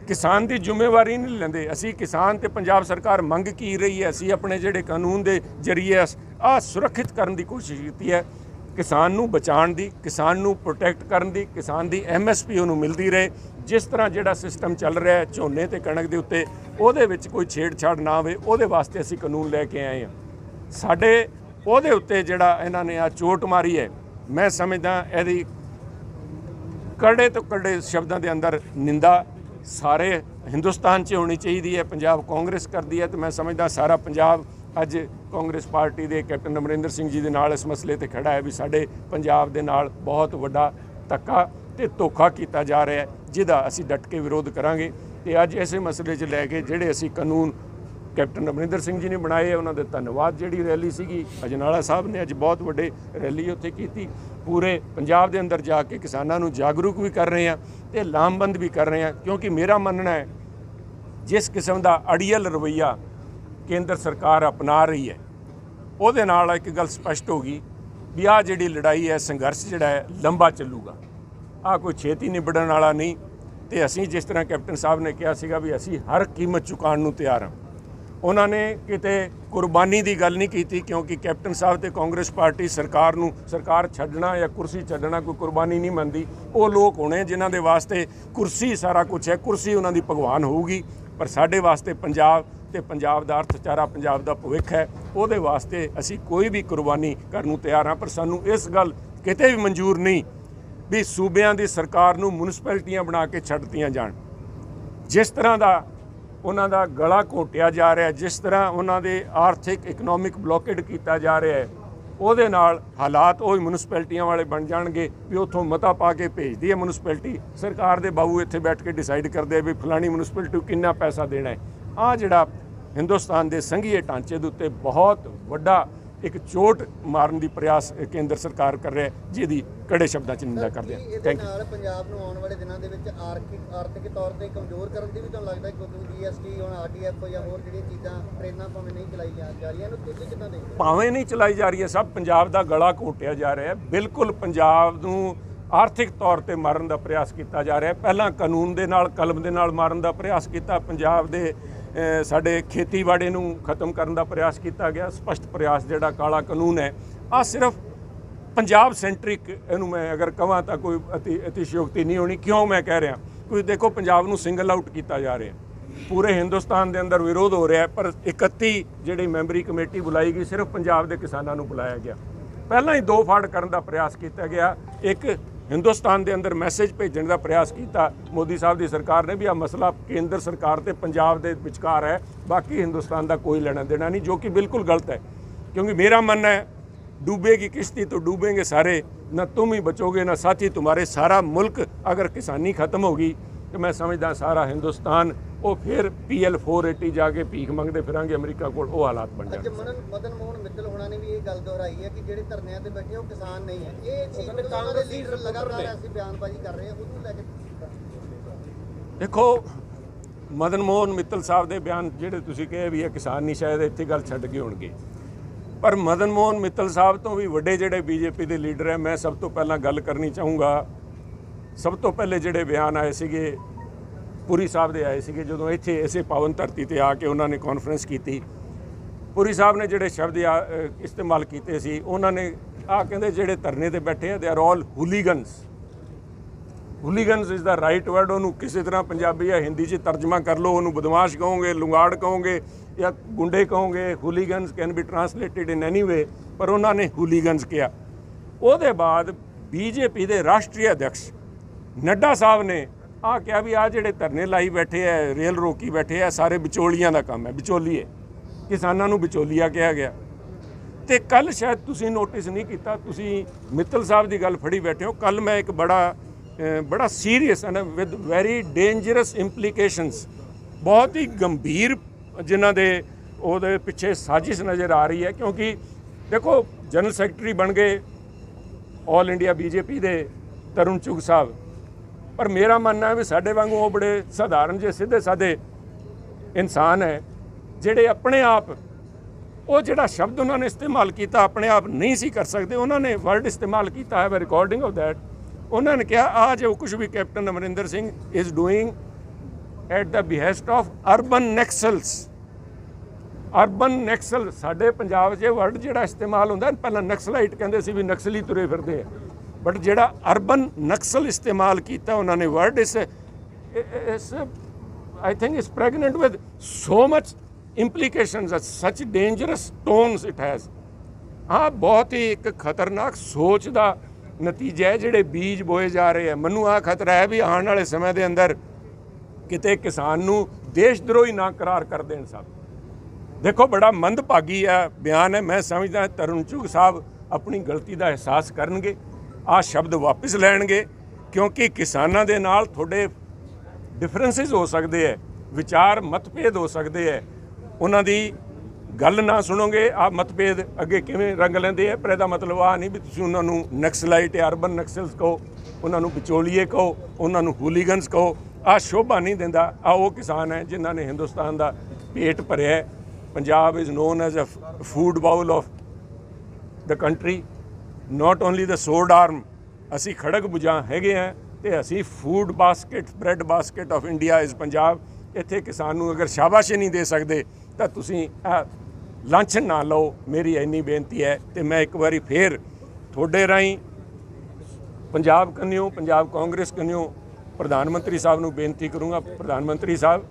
ਕਿਸਾਨ ਦੀ ਜ਼ਿੰਮੇਵਾਰੀ ਨਹੀਂ ਲੈਂਦੇ। ਅਸੀਂ ਕਿਸਾਨ ਤੇ ਪੰਜਾਬ ਸਰਕਾਰ ਮੰਗ ਕੀ ਰਹੀ ਹੈ, ਅਸੀਂ ਆਪਣੇ ਜਿਹੜੇ ਕਾਨੂੰਨ ਦੇ ਜ਼ਰੀਏ ਆਹ ਸੁਰੱਖਿਅਤ ਕਰਨ ਦੀ ਕੋਸ਼ਿਸ਼ ਕੀਤੀ ਹੈ ਕਿਸਾਨ ਨੂੰ ਬਚਾਉਣ ਦੀ, ਕਿਸਾਨ ਨੂੰ ਪ੍ਰੋਟੈਕਟ ਕਰਨ ਦੀ, ਕਿਸਾਨ ਦੀ MSP ਉਹਨੂੰ ਮਿਲਦੀ ਰਹੇ। ਜਿਸ ਤਰ੍ਹਾਂ ਜਿਹੜਾ ਸਿਸਟਮ ਚੱਲ ਰਿਹਾ ਹੈ ਝੋਨੇ ਤੇ ਕਣਕ ਦੇ ਉੱਤੇ, ਉਹਦੇ ਵਿੱਚ ਕੋਈ ਛੇੜਛਾੜ ਨਾ ਹੋਵੇ, ਉਹਦੇ ਵਾਸਤੇ ਅਸੀਂ ਕਾਨੂੰਨ ਲੈ ਕੇ ਆਏ ਹਾਂ। ਸਾਡੇ ਉਹਦੇ ਉੱਤੇ ਜਿਹੜਾ ਇਹਨਾਂ ਨੇ ਆ ਚੋਟ ਮਾਰੀ ਹੈ, ਮੈਂ ਸਮਝਦਾ ਇਹਦੀ ਕੜੇ ਤੋਂ ਕੜੇ ਸ਼ਬਦਾਂ ਦੇ ਅੰਦਰ ਨਿੰਦਾ ਸਾਰੇ ਹਿੰਦੁਸਤਾਨ 'ਚ ਹੋਣੀ ਚਾਹੀਦੀ ਹੈ। ਪੰਜਾਬ ਕਾਂਗਰਸ ਕਰਦੀ ਹੈ ਤੇ ਮੈਂ ਸਮਝਦਾ ਸਾਰਾ ਪੰਜਾਬ ਅੱਜ ਕਾਂਗਰਸ ਪਾਰਟੀ ਦੇ ਕੈਪਟਨ ਅਮਰਿੰਦਰ ਸਿੰਘ ਜੀ ਦੇ ਨਾਲ ਇਸ ਮਸਲੇ ਤੇ ਖੜਾ ਹੈ ਵੀ ਸਾਡੇ ਪੰਜਾਬ ਦੇ ਨਾਲ ਬਹੁਤ ਵੱਡਾ ਧੱਕਾ ਤੇ ਧੋਖਾ ਕੀਤਾ ਜਾ ਰਿਹਾ ਹੈ, ਜਿਹਦਾ ਅਸੀਂ ਡਟ ਕੇ ਵਿਰੋਧ ਕਰਾਂਗੇ। ਤੇ ਅੱਜ ਇਸੇ ਮਸਲੇ 'ਚ ਲੈ ਕੇ ਜਿਹੜੇ ਅਸੀਂ ਕਾਨੂੰਨ ਕੈਪਟਨ ਅਮਰਿੰਦਰ ਸਿੰਘ ਜੀ ਨੇ ਬਣਾਏ, ਉਹਨਾਂ ਦੇ ਧੰਨਵਾਦ। ਜਿਹੜੀ ਰੈਲੀ ਸੀਗੀ ਅਜਨਾਲਾ ਸਾਹਿਬ ਨੇ ਅੱਜ ਬਹੁਤ ਵੱਡੇ ਰੈਲੀ ਉੱਥੇ ਕੀਤੀ, ਪੂਰੇ ਪੰਜਾਬ ਦੇ ਅੰਦਰ ਜਾ ਕੇ ਕਿਸਾਨਾਂ ਨੂੰ ਜਾਗਰੂਕ ਵੀ ਕਰ ਰਹੇ ਹਾਂ ਤੇ ਲਾਮਬੰਦ ਵੀ ਕਰ ਰਹੇ ਹਾਂ, ਕਿਉਂਕਿ ਮੇਰਾ ਮੰਨਣਾ ਹੈ ਜਿਸ ਕਿਸਮ ਦਾ ਅੜੀਅਲ ਰਵੱਈਆ ਕੇਂਦਰ ਸਰਕਾਰ ਅਪਣਾ ਰਹੀ ਹੈ, ਉਹਦੇ ਨਾਲ ਇੱਕ ਗੱਲ ਸਪਸ਼ਟ ਹੋ ਗਈ ਵੀ ਆਹ ਜਿਹੜੀ ਲੜਾਈ ਹੈ, ਸੰਘਰਸ਼ ਜਿਹੜਾ ਹੈ ਲੰਬਾ ਚੱਲੂਗਾ, ਆਹ ਕੋਈ ਛੇਤੀ ਨਿਬੜਨ ਵਾਲਾ ਨਹੀਂ। ਤੇ ਅਸੀਂ ਜਿਸ ਤਰ੍ਹਾਂ ਕੈਪਟਨ ਸਾਹਿਬ ਨੇ ਕਿਹਾ ਸੀਗਾ ਵੀ ਅਸੀਂ ਹਰ ਕੀਮਤ ਚੁਕਾਉਣ ਨੂੰ ਤਿਆਰ ਹਾਂ। ਉਹਨਾਂ ਨੇ ਕਿਤੇ ਕੁਰਬਾਨੀ ਦੀ ਗੱਲ ਨਹੀਂ ਕੀਤੀ, ਕਿਉਂਕਿ ਕੈਪਟਨ ਸਾਹਿਬ ਤੇ ਕਾਂਗਰਸ ਪਾਰਟੀ ਸਰਕਾਰ ਛੱਡਣਾ ਜਾਂ ਕੁਰਸੀ ਛੱਡਣਾ ਕੋਈ ਕੁਰਬਾਨੀ ਨਹੀਂ ਮੰਨਦੀ। ਉਹ ਲੋਕ ਹੋਣੇ ਜਿਨ੍ਹਾਂ ਦੇ ਵਾਸਤੇ ਕੁਰਸੀ ਸਾਰਾ ਕੁਝ ਹੈ, ਕੁਰਸੀ ਉਹਨਾਂ ਦੀ ਭਗਵਾਨ ਹੋਊਗੀ। ਪਰ ਸਾਡੇ ਵਾਸਤੇ ਪੰਜਾਬ ਤੇ ਪੰਜਾਬ ਦਾ ਅਰਥਚਾਰਾ, ਪੰਜਾਬ ਦਾ ਭਵਿੱਖ ਹੈ, ਉਹਦੇ ਵਾਸਤੇ ਅਸੀਂ ਕੋਈ ਵੀ ਕੁਰਬਾਨੀ ਕਰਨ ਨੂੰ ਤਿਆਰ ਹਾਂ। ਪਰ ਸਾਨੂੰ ਇਸ ਗੱਲ ਕਿਤੇ ਵੀ ਮਨਜ਼ੂਰ ਨਹੀਂ ਵੀ ਸੂਬਿਆਂ ਦੀ ਸਰਕਾਰ ਨੂੰ ਮਿਊਨਿਸਪੈਲਿਟੀਆਂ ਬਣਾ ਕੇ ਛੱਡਤੀਆਂ ਜਾਣ। ਜਿਸ ਤਰ੍ਹਾਂ ਦਾ ਉਹਨਾਂ ਦਾ ਗਲਾ ਘੋਟਿਆ ਜਾ ਰਿਹਾ, ਜਿਸ ਤਰ੍ਹਾਂ ਉਹਨਾਂ ਦੇ ਆਰਥਿਕ ਇਕਨੋਮਿਕ ਬਲੋਕੇਡ ਕੀਤਾ ਜਾ ਰਿਹਾ ਹੈ, ਉਹਦੇ ਨਾਲ ਹਾਲਾਤ ਉਹ ਮਿਊਨਿਸਪੈਲਿਟੀਆਂ ਵਾਲੇ ਬਣ ਜਾਣਗੇ ਵੀ ਉੱਥੋਂ ਮਤਾ ਪਾ ਕੇ ਭੇਜਦੀ ਹੈ ਮਿਊਨਿਸਪੈਲਿਟੀ, ਸਰਕਾਰ ਦੇ ਬਾਬੂ ਇੱਥੇ ਬੈਠ ਕੇ ਡਿਸਾਈਡ ਕਰਦੇ ਵੀ ਫਲਾਣੀ ਮਿਊਨਿਸਪੈਲਿਟੀ ਨੂੰ ਕਿੰਨਾ ਪੈਸਾ ਦੇਣਾ ਹੈ। ਆਹ ਜਿਹੜਾ ਹਿੰਦੁਸਤਾਨ ਦੇ ਸੰਘੀਏ ਢਾਂਚੇ ਦੇ ਉੱਤੇ ਬਹੁਤ ਵੱਡਾ ਇੱਕ ਚੋਟ ਮਾਰਨ ਦੀ ਪ੍ਰਯਾਸ ਕੇਂਦਰ ਸਰਕਾਰ ਕਰ ਰਿਹਾ, ਜਿਹਦੀ ਕੜੇ ਸ਼ਬਦਾਂ 'ਚ ਨਿੰਦਾ ਕਰਦੇ ਹਾਂ। Thank you. ਪੰਜਾਬ ਨੂੰ ਆਉਣ ਵਾਲੇ ਦਿਨਾਂ ਦੇ ਵਿੱਚ ਆਰਥਿਕ ਤੌਰ ਤੇ ਕਮਜ਼ੋਰ ਕਰਨ ਦੀ ਵੀ ਤੁਹਾਨੂੰ ਲੱਗਦਾ, ਕਿਉਂਕਿ GST ਹੁਣ RDF ਜਾਂ ਹੋਰ ਜਿਹੜੀਆਂ ਚੀਜ਼ਾਂ ਟ੍ਰੇਨਾਂ ਭਾਵੇਂ ਨਹੀਂ ਚਲਾਈ ਜਾ ਰਹੀਆਂ, ਇਹਨੂੰ ਤੁਸੀਂ ਕਿੱਦਾਂ ਦੇਖਦੇ ਹੋ? ਭਾਵੇਂ ਨਹੀਂ ਚਲਾਈ ਜਾ ਰਹੀ ਹੈ, ਸਭ ਪੰਜਾਬ ਦਾ ਗਲਾ ਘੋਟਿਆ ਜਾ ਰਿਹਾ ਹੈ। ਬਿਲਕੁਲ ਪੰਜਾਬ ਨੂੰ ਆਰਥਿਕ ਤੌਰ ਤੇ ਮਾਰਨ ਦਾ ਪ੍ਰਯਾਸ ਕੀਤਾ ਜਾ ਰਿਹਾ ਹੈ। ਪਹਿਲਾਂ ਕਾਨੂੰਨ ਦੇ ਨਾਲ, ਕਲਮ ਦੇ ਨਾਲ ਮਾਰਨ ਦਾ ਪ੍ਰਯਾਸ ਕੀਤਾ, ਪੰਜਾਬ ਦੇ ਸਾਡੇ ਖੇਤੀਬਾੜੀ ਨੂੰ ਖਤਮ ਕਰਨ ਦਾ ਪ੍ਰਯਾਸ ਕੀਤਾ ਗਿਆ। ਸਪਸ਼ਟ ਪ੍ਰਯਾਸ ਜਿਹੜਾ ਕਾਲਾ ਕਾਨੂੰਨ ਹੈ, ਆਹ ਸਿਰਫ ਪੰਜਾਬ ਸੈਂਟਰਿਕ, ਇਹਨੂੰ ਮੈਂ ਅਗਰ ਕਹਾਂ ਤਾਂ ਕੋਈ ਅਤਿਸ਼ਯੋਕਤੀ ਨਹੀਂ ਹੋਣੀ। ਕਿਉਂ ਮੈਂ ਕਹਿ ਰਿਹਾ, ਕੋਈ ਦੇਖੋ ਪੰਜਾਬ ਨੂੰ ਸਿੰਗਲ ਆਊਟ ਕੀਤਾ ਜਾ ਰਿਹਾ, ਪੂਰੇ ਹਿੰਦੁਸਤਾਨ ਦੇ ਅੰਦਰ ਵਿਰੋਧ ਹੋ ਰਿਹਾ, ਪਰ 31 ਜਿਹੜੀ ਮੈਂਬਰੀ ਕਮੇਟੀ ਬੁਲਾਈ ਗਈ, ਸਿਰਫ ਪੰਜਾਬ ਦੇ ਕਿਸਾਨਾਂ ਨੂੰ ਬੁਲਾਇਆ ਗਿਆ। ਪਹਿਲਾਂ ਹੀ ਦੋ ਫਾੜ ਕਰਨ ਦਾ ਪ੍ਰਯਾਸ ਕੀਤਾ ਗਿਆ। ਇੱਕ ਹਿੰਦੁਸਤਾਨ ਦੇ ਅੰਦਰ ਮੈਸੇਜ ਭੇਜਣ ਦਾ ਪ੍ਰਯਾਸ ਕੀਤਾ ਮੋਦੀ ਸਾਹਿਬ ਦੀ ਸਰਕਾਰ ਨੇ ਵੀ ਆਹ ਮਸਲਾ ਕੇਂਦਰ ਸਰਕਾਰ ਤੇ ਪੰਜਾਬ ਦੇ ਵਿਚਕਾਰ ਹੈ, ਬਾਕੀ ਹਿੰਦੁਸਤਾਨ ਦਾ ਕੋਈ ਲੈਣਾ ਦੇਣਾ ਨਹੀਂ, ਜੋ ਕਿ ਬਿਲਕੁਲ ਗਲਤ ਹੈ। ਕਿਉਂਕਿ ਮੇਰਾ ਮੰਨਣਾ ਹੈ डूबेगी किश्ती तो डूबेंगे सारे, न तुम ही बचोगे न साथी तुम्हारे। सारा मुल्क अगर किसानी खत्म होगी तो मैं समझदा सारा हिंदुस्तान वो फिर PL 480 जाके भीख मंगते फिरांगे अमरीका कोल, वो हालात बन जाए। मदन मोहन मित्तल होना ने भी ये गल दोहराई है कि ਜਿਹੜੇ ਧਰਨਿਆਂ ਤੇ ਬੈਠੇ ਉਹ ਕਿਸਾਨ ਨਹੀਂ ਹੈ। ਇਹ ਚੀਜ਼ ਕਾਂਗਰਸ ਲੀਡਰ ਲਗਾਤਾਰ ਐਸੀ ਬਿਆਨਬਾਜ਼ੀ ਕਰ ਰਹੇ ਆ, ਉਹਨੂੰ ਲੈ ਕੇ देखो मदन मोहन मित्तल साहब ਦੇ ਬਿਆਨ ਜਿਹੜੇ ਤੁਸੀਂ ਕਹੇ ਵੀ ਇਹ ਕਿਸਾਨ ਨਹੀਂ, ਸ਼ਾਇਦ ਇੱਥੇ ਗੱਲ ਛੱਡ ਕੇ ਹੋਣਗੇ। ਪਰ ਮਦਨ ਮੋਹਨ ਮਿੱਤਲ ਸਾਹਿਬ ਤੋਂ ਵੀ ਵੱਡੇ ਜਿਹੜੇ BJP ਦੇ ਲੀਡਰ ਹੈ, ਮੈਂ ਸਭ ਤੋਂ ਪਹਿਲਾਂ ਗੱਲ ਕਰਨੀ ਚਾਹੂੰਗਾ। ਸਭ ਤੋਂ ਪਹਿਲੇ ਜਿਹੜੇ ਬਿਆਨ ਆਏ ਸੀਗੇ ਪੁਰੀ ਸਾਹਿਬ ਦੇ ਆਏ ਸੀਗੇ, ਜਦੋਂ ਇੱਥੇ ਇਸੇ ਪਾਵਨ ਧਰਤੀ ਤੇ ਆ ਕੇ ਉਹਨਾਂ ਨੇ ਕਾਨਫਰੰਸ ਕੀਤੀ। ਪੁਰੀ ਸਾਹਿਬ ਨੇ ਜਿਹੜੇ ਸ਼ਬਦ ਇਸਤੇਮਾਲ ਕੀਤੇ ਸੀ, ਉਹਨਾਂ ਨੇ ਕਹਿੰਦੇ ਜਿਹੜੇ ਧਰਨੇ ਤੇ ਬੈਠੇ ਆ, they are all hooligans. Hooligans is the right word. ਉਹਨੂੰ ਕਿਸੇ ਤਰ੍ਹਾਂ ਪੰਜਾਬੀ ਜਾਂ ਹਿੰਦੀ 'ਚ ਤਰਜਮਾ ਕਰ ਲਓ, ਉਹਨੂੰ ਬਦਮਾਸ਼ ਕਹੋਗੇ, ਲੁੰਗਾੜ ਕਹੋਗੇ ਜਾਂ ਗੁੰਡੇ ਕਹੋਗੇ। ਹੂਲੀਗਨਸ ਕੈਨ ਬੀ ਟਰਾਂਸਲੇਟਿਡ ਇਨ ਐਨੀ ਵੇ, ਪਰ ਉਹਨਾਂ ਨੇ ਹੂਲੀਗਨਸ ਕਿਹਾ। ਉਹਦੇ ਬਾਅਦ BJP ਦੇ ਰਾਸ਼ਟਰੀ ਅਧਿਕਸ਼ ਨੱਡਾ ਸਾਹਿਬ ਨੇ ਕਿਹਾ ਵੀ ਜਿਹੜੇ ਧਰਨੇ ਲਾਈ ਬੈਠੇ ਹੈ, ਰੇਲ ਰੋਕੀ ਬੈਠੇ ਹੈ, ਸਾਰੇ ਵਿਚੋਲੀਆਂ ਦਾ ਕੰਮ ਹੈ, ਵਿਚੋਲੀਏ। ਕਿਸਾਨਾਂ ਨੂੰ ਵਿਚੋਲੀਆ ਕਿਹਾ ਗਿਆ। ਤੇ ਕੱਲ ਸ਼ਾਇਦ ਤੁਸੀਂ ਨੋਟਿਸ ਨਹੀਂ ਕੀਤਾ, ਤੁਸੀਂ ਮਿੱਤਲ ਸਾਹਿਬ ਦੀ ਗੱਲ ਫੜੀ ਬੈਠੇ ਹੋ। ਕੱਲ ਮੈਂ ਇੱਕ ਬੜਾ serious and with very dangerous implications, ਬਹੁਤ ਹੀ ਗੰਭੀਰ ਜਿਨ੍ਹਾਂ ਦੇ ਉਹਦੇ ਪਿੱਛੇ ਸਾਜ਼ਿਸ਼ ਨਜ਼ਰ ਆ ਰਹੀ ਹੈ। ਕਿਉਂਕਿ ਦੇਖੋ ਜਨਰਲ ਸੈਕਟਰੀ ਬਣ ਗਏ ਆਲ ਇੰਡੀਆ BJP ਦੇ ਤਰੁਣ ਚੁਗ ਸਾਹਿਬ, ਪਰ ਮੇਰਾ ਮੰਨਣਾ ਹੈ ਵੀ ਸਾਡੇ ਵਾਂਗੂ ਉਹ ਬੜੇ ਸਧਾਰਨ ਜਿਹੇ ਸਿੱਧੇ ਸਾਦੇ ਇਨਸਾਨ ਹੈ, ਜਿਹੜੇ ਆਪਣੇ ਆਪ ਉਹ ਜਿਹੜਾ ਸ਼ਬਦ ਉਹਨਾਂ ਨੇ ਇਸਤੇਮਾਲ ਕੀਤਾ ਆਪਣੇ ਆਪ ਨਹੀਂ ਸੀ ਕਰ ਸਕਦੇ। ਉਹਨਾਂ ਨੇ ਵਰਡ ਇਸਤੇਮਾਲ ਕੀਤਾ ਹੈ, ਰਿਕਾਰਡਿੰਗ ਆਫ ਦੈਟ। ਉਹਨਾਂ ਨੇ ਕਿਹਾ ਜੋ ਕੁਝ ਵੀ captain Amarinder Singh is doing at the behest of urban Naxals. Urban Naxal ਸਾਡੇ ਪੰਜਾਬ 'ਚ ਵਰਡ ਜਿਹੜਾ ਇਸਤੇਮਾਲ ਹੁੰਦਾ ਪਹਿਲਾਂ ਨਕਸਲਾਈਟ ਕਹਿੰਦੇ ਸੀ ਵੀ ਨਕਸਲੀ ਤੁਰੇ ਫਿਰਦੇ ਆ ਬਟ ਜਿਹੜਾ ਅਰਬਨ ਨਕਸਲ ਇਸਤੇਮਾਲ ਕੀਤਾ ਉਹਨਾਂ ਨੇ ਵਰਡ ਇਸ I think is pregnant with so much implications, such dangerous tones it has. हाँ बहुत ही एक खतरनाक सोच ਦਾ ਨਤੀਜਾ ਹੈ ਜਿਹੜੇ ਬੀਜ ਬੋਏ ਜਾ ਰਹੇ ਆ। ਮੈਨੂੰ ਆ ਖਤਰਾ ਹੈ ਵੀ ਆਉਣ ਵਾਲੇ ਸਮੇਂ ਦੇ ਅੰਦਰ ਕਿਤੇ ਕਿਸਾਨ ਨੂੰ ਦੇਸ਼ ਦਰੋਹੀ ਨਾ ਕਰਾਰ ਕਰ ਦੇਣ ਸਾਹਿਬ। ਦੇਖੋ ਬੜਾ ਮੰਦਭਾਗੀ ਆ ਬਿਆਨ ਹੈ। ਮੈਂ ਸਮਝਦਾ ਤਰੁਣ ਚੁਗ ਸਾਹਿਬ ਆਪਣੀ ਗਲਤੀ ਦਾ ਅਹਿਸਾਸ ਕਰਨਗੇ, ਆ ਸ਼ਬਦ ਵਾਪਸ ਲੈਣਗੇ, ਕਿਉਂਕਿ ਕਿਸਾਨਾਂ ਦੇ ਨਾਲ ਤੁਹਾਡੇ ਡਿਫਰੈਂਸਿਸ ਹੋ ਸਕਦੇ ਹੈ, ਵਿਚਾਰ ਮਤਭੇਦ ਹੋ ਸਕਦੇ ਹੈ, ਉਹਨਾਂ ਦੀ ਗੱਲ ਨਾ ਸੁਣੋਗੇ ਆ ਮਤਭੇਦ ਅੱਗੇ ਕਿਵੇਂ ਰੰਗ ਲੈਂਦੇ ਹੈ। ਪਰ ਇਹਦਾ ਮਤਲਬ ਆ ਨਹੀਂ ਵੀ ਤੁਸੀਂ ਉਹਨਾਂ ਨੂੰ ਨਕਸਲਾਈਟ ਅਰਬਨ ਨਕਸਲਸ ਕਹੋ, ਉਹਨਾਂ ਨੂੰ ਵਿਚੋਲੀਏ ਕਹੋ, ਉਹਨਾਂ ਨੂੰ ਹੂਲੀਗਨਸ ਕਹੋ। ਆ ਸ਼ੋਭਾ ਨਹੀਂ ਦਿੰਦਾ। ਆ ਉਹ ਕਿਸਾਨ ਹੈ ਜਿਨ੍ਹਾਂ ਨੇ ਹਿੰਦੁਸਤਾਨ ਦਾ ਪੇਟ ਭਰਿਆ। Punjab is known as a food bowl of the country, not only the sword arm. ਅਸੀਂ ਖੜਗ ਬੁਝਾਂ ਹੈਗੇ ਹਾਂ ਤੇ ਅਸੀਂ food basket bread basket of India is Punjab. ਇੱਥੇ ਕਿਸਾਨ ਨੂੰ ਅਗਰ ਸ਼ਾਬਾਸ਼ੀ ਨਹੀਂ ਦੇ ਸਕਦੇ ਤਾਂ ਤੁਸੀਂ ਲਾਂਛਨ ਨਾ ਲਓ। ਮੇਰੀ ਇੰਨੀ ਬੇਨਤੀ ਹੈ ਤੇ ਮੈਂ ਇੱਕ ਵਾਰੀ ਫੇਰ ਤੁਹਾਡੇ ਰਾਹੀਂ ਪੰਜਾਬ ਕੰਨਿਓ, ਪੰਜਾਬ ਕਾਂਗਰਸ ਕੰਨਿਓ ਪ੍ਰਧਾਨ ਮੰਤਰੀ ਸਾਹਿਬ ਨੂੰ ਬੇਨਤੀ ਕਰੂੰਗਾ, ਪ੍ਰਧਾਨ ਮੰਤਰੀ ਸਾਹਿਬ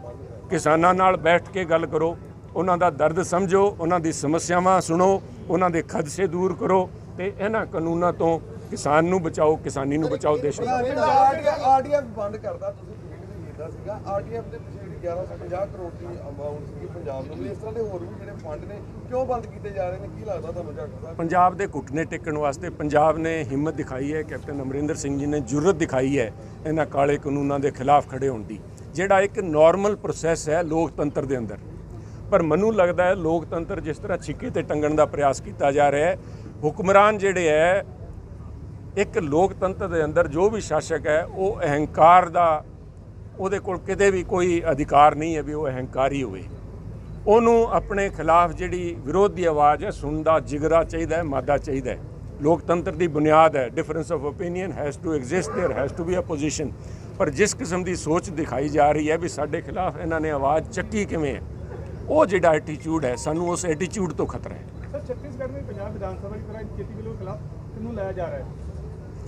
ਕਿਸਾਨਾਂ ਨਾਲ ਬੈਠ ਕੇ ਗੱਲ ਕਰੋ, ਉਹਨਾਂ ਦਾ ਦਰਦ ਸਮਝੋ, ਉਹਨਾਂ ਦੀ ਸਮੱਸਿਆਵਾਂ ਸੁਣੋ, ਉਹਨਾਂ ਦੇ ਖਦਸ਼ੇ ਦੂਰ ਕਰੋ ਤੇ ਇਹਨਾਂ ਕਾਨੂੰਨਾਂ ਤੋਂ ਕਿਸਾਨ ਨੂੰ ਬਚਾਓ, ਕਿਸਾਨੀ ਨੂੰ ਬਚਾਓ, ਦੇਸ਼ ਨੂੰ ਆਰਡੀਐਫ ਬੰਦ ਕਰਦਾ। ਤੁਸੀਂ ਕੀਤਾ ਸੀਗਾ ਆਰਡੀਐਫ ਦੇ ਪਿਛੇ 1150 ਕਰੋੜ ਦੀ ਅਮਾਉਂਟ ਸੀ ਪੰਜਾਬ ਨੂੰ। ਇਸ ਤਰ੍ਹਾਂ ਦੇ ਹੋਰ ਵੀ ਜਿਹੜੇ ਫੰਡ ਨੇ ਕਿਉਂ ਬੰਦ ਕੀਤੇ ਜਾ ਰਹੇ ਨੇ, ਕੀ ਲੱਗਦਾ ਤੁਹਾਨੂੰ ਝਾਕਰ ਸਾਹਿਬ? ਪੰਜਾਬ ਦੇ ਘੁਟਨੇ ਟੇਕਣ ਵਾਸਤੇ ਪੰਜਾਬ ਨੇ ਹਿੰਮਤ ਦਿਖਾਈ ਹੈ, ਕੈਪਟਨ ਅਮਰਿੰਦਰ ਸਿੰਘ ਜੀ ਨੇ ਜੁਰਤ ਦਿਖਾਈ ਹੈ ਇਹਨਾਂ ਕਾਲੇ ਕਾਨੂੰਨਾਂ ਦੇ ਖਿਲਾਫ ਖੜੇ ਹੋਣ ਦੀ, ਜਿਹੜਾ ਇੱਕ ਨਾਰਮਲ ਪ੍ਰੋਸੈਸ ਹੈ ਲੋਕਤੰਤਰ ਦੇ ਅੰਦਰ। ਪਰ ਮੈਨੂੰ ਲੱਗਦਾ ਹੈ ਲੋਕਤੰਤਰ ਜਿਸ ਤਰ੍ਹਾਂ ਛਿੱਕੇ ਤੇ ਟੰਗਣ ਦਾ ਪ੍ਰਯਾਸ ਕੀਤਾ ਜਾ ਰਿਹਾ ਹੈ, ਹੁਕਮਰਾਨ ਜਿਹੜੇ ਹੈ ਇੱਕ ਲੋਕਤੰਤਰ ਦੇ ਅੰਦਰ ਜੋ ਵੀ ਸ਼ਾਸਕ ਹੈ ਉਹ ਅਹੰਕਾਰ ਦਾ, ਉਹਦੇ ਕੋਲ ਕਿਤੇ ਵੀ ਕੋਈ ਅਧਿਕਾਰ ਨਹੀਂ ਹੈ ਵੀ ਉਹ ਅਹੰਕਾਰੀ ਹੋਵੇ। ਉਹਨੂੰ ਆਪਣੇ ਖਿਲਾਫ ਜਿਹੜੀ ਵਿਰੋਧ ਦੀ ਆਵਾਜ਼ ਹੈ ਸੁਣਨ ਦਾ ਜਿਗਰਾ ਚਾਹੀਦਾ ਹੈ, ਮਾਦਾ ਚਾਹੀਦਾ ਹੈ। ਲੋਕਤੰਤਰ ਦੀ ਬੁਨਿਆਦ ਹੈ difference of opinion has to exist, there has to be opposition. ਪਰ ਜਿਸ ਕਿਸਮ ਦੀ ਸੋਚ ਦਿਖਾਈ ਜਾ ਰਹੀ ਹੈ ਵੀ ਸਾਡੇ ਖਿਲਾਫ ਇਹਨਾਂ ਨੇ ਆਵਾਜ਼ ਚੱਕੀ ਕਿਵੇਂ ਹੈ, ਉਹ ਜਿਹੜਾ ਐਟੀਟਿਊਡ ਹੈ ਸਾਨੂੰ ਉਸ ਐਟੀਟਿਊਡ ਤੋਂ ਖਤਰਾ ਹੈ। ਸਰ छत्तीसगढ़ में पंजाब विधानसभा की तरह खेती बिलों के खिलाफ कानून लाया जा रहा है,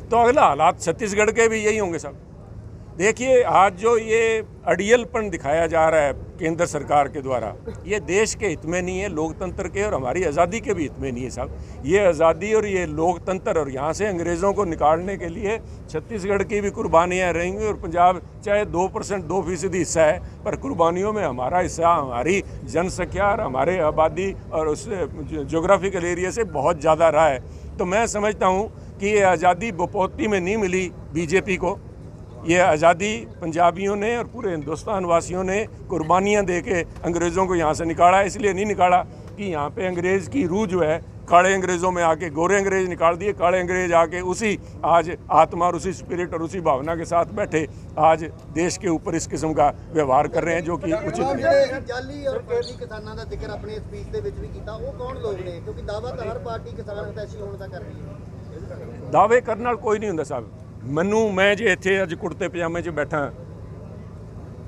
तो अगला हालात छत्तीसगढ़ के भी यही होंगे साहब। देखिए आज जो ये अड़ियलपन दिखाया जा रहा है केंद्र सरकार के द्वारा, ये देश के हित में नहीं है, लोकतंत्र के और हमारी आज़ादी के भी हित में नहीं है साहब। ये आज़ादी और ये लोकतंत्र और यहाँ से अंग्रेज़ों को निकालने के लिए छत्तीसगढ़ की भी कुर्बानियाँ रहेंगी। और पंजाब चाहे 2% 2% हिस्सा है, पर कुर्बानियों में हमारा हिस्सा, हमारी जनसंख्या और हमारे आबादी और उस जोग्राफिकल एरिया से बहुत ज़्यादा रहा है। तो मैं समझता हूँ कि ये आज़ादी बपोती में नहीं मिली बीजेपी को, ये आज़ादी पंजाबियों ने और पूरे हिंदुस्तान वासियों ने कुर्बानियाँ दे के अंग्रेज़ों को यहाँ से निकाला है। इसलिए नहीं निकाला कि यहाँ पे अंग्रेज़ की रूह जो है काले अंग्रेज़ों में आके गोरे अंग्रेज़ निकाल दिए, काले अंग्रेज़ आके उसी आज आत्मा और उसी स्पिरिट और उसी भावना के साथ बैठे आज देश के ऊपर इस किस्म का व्यवहार कर रहे हैं जो कि उचित नहीं। ਜਾਲੀ ਔਰ ਕੈਦੀ ਕਿਸਾਨਾਂ ਦਾ ਜ਼ਿਕਰ ਆਪਣੇ ਸਪੀਚ ਦੇ ਵਿੱਚ ਵੀ ਕੀਤਾ, ਉਹ ਕੌਣ ਲੋਕ ਨੇ? ਕਿਉਂਕਿ ਦਾਅਵਾ ਤਾਂ ਹਰ ਪਾਰਟੀ ਕਿਸਾਨ ਹਿਤੈਸ਼ੀ ਹੋਣ ਦਾ ਕਰ ਰਹੀ ਹੈ। ਦਾਅਵੇ ਕਰਨ ਨਾਲ ਕੋਈ ਨਹੀਂ ਹੁੰਦਾ ਸਾਹਿਬ। ਮੈਨੂੰ ਮੈਂ ਜੇ ਇੱਥੇ ਅੱਜ ਕੁੜਤੇ ਪਜਾਮੇ 'ਚ ਬੈਠਾ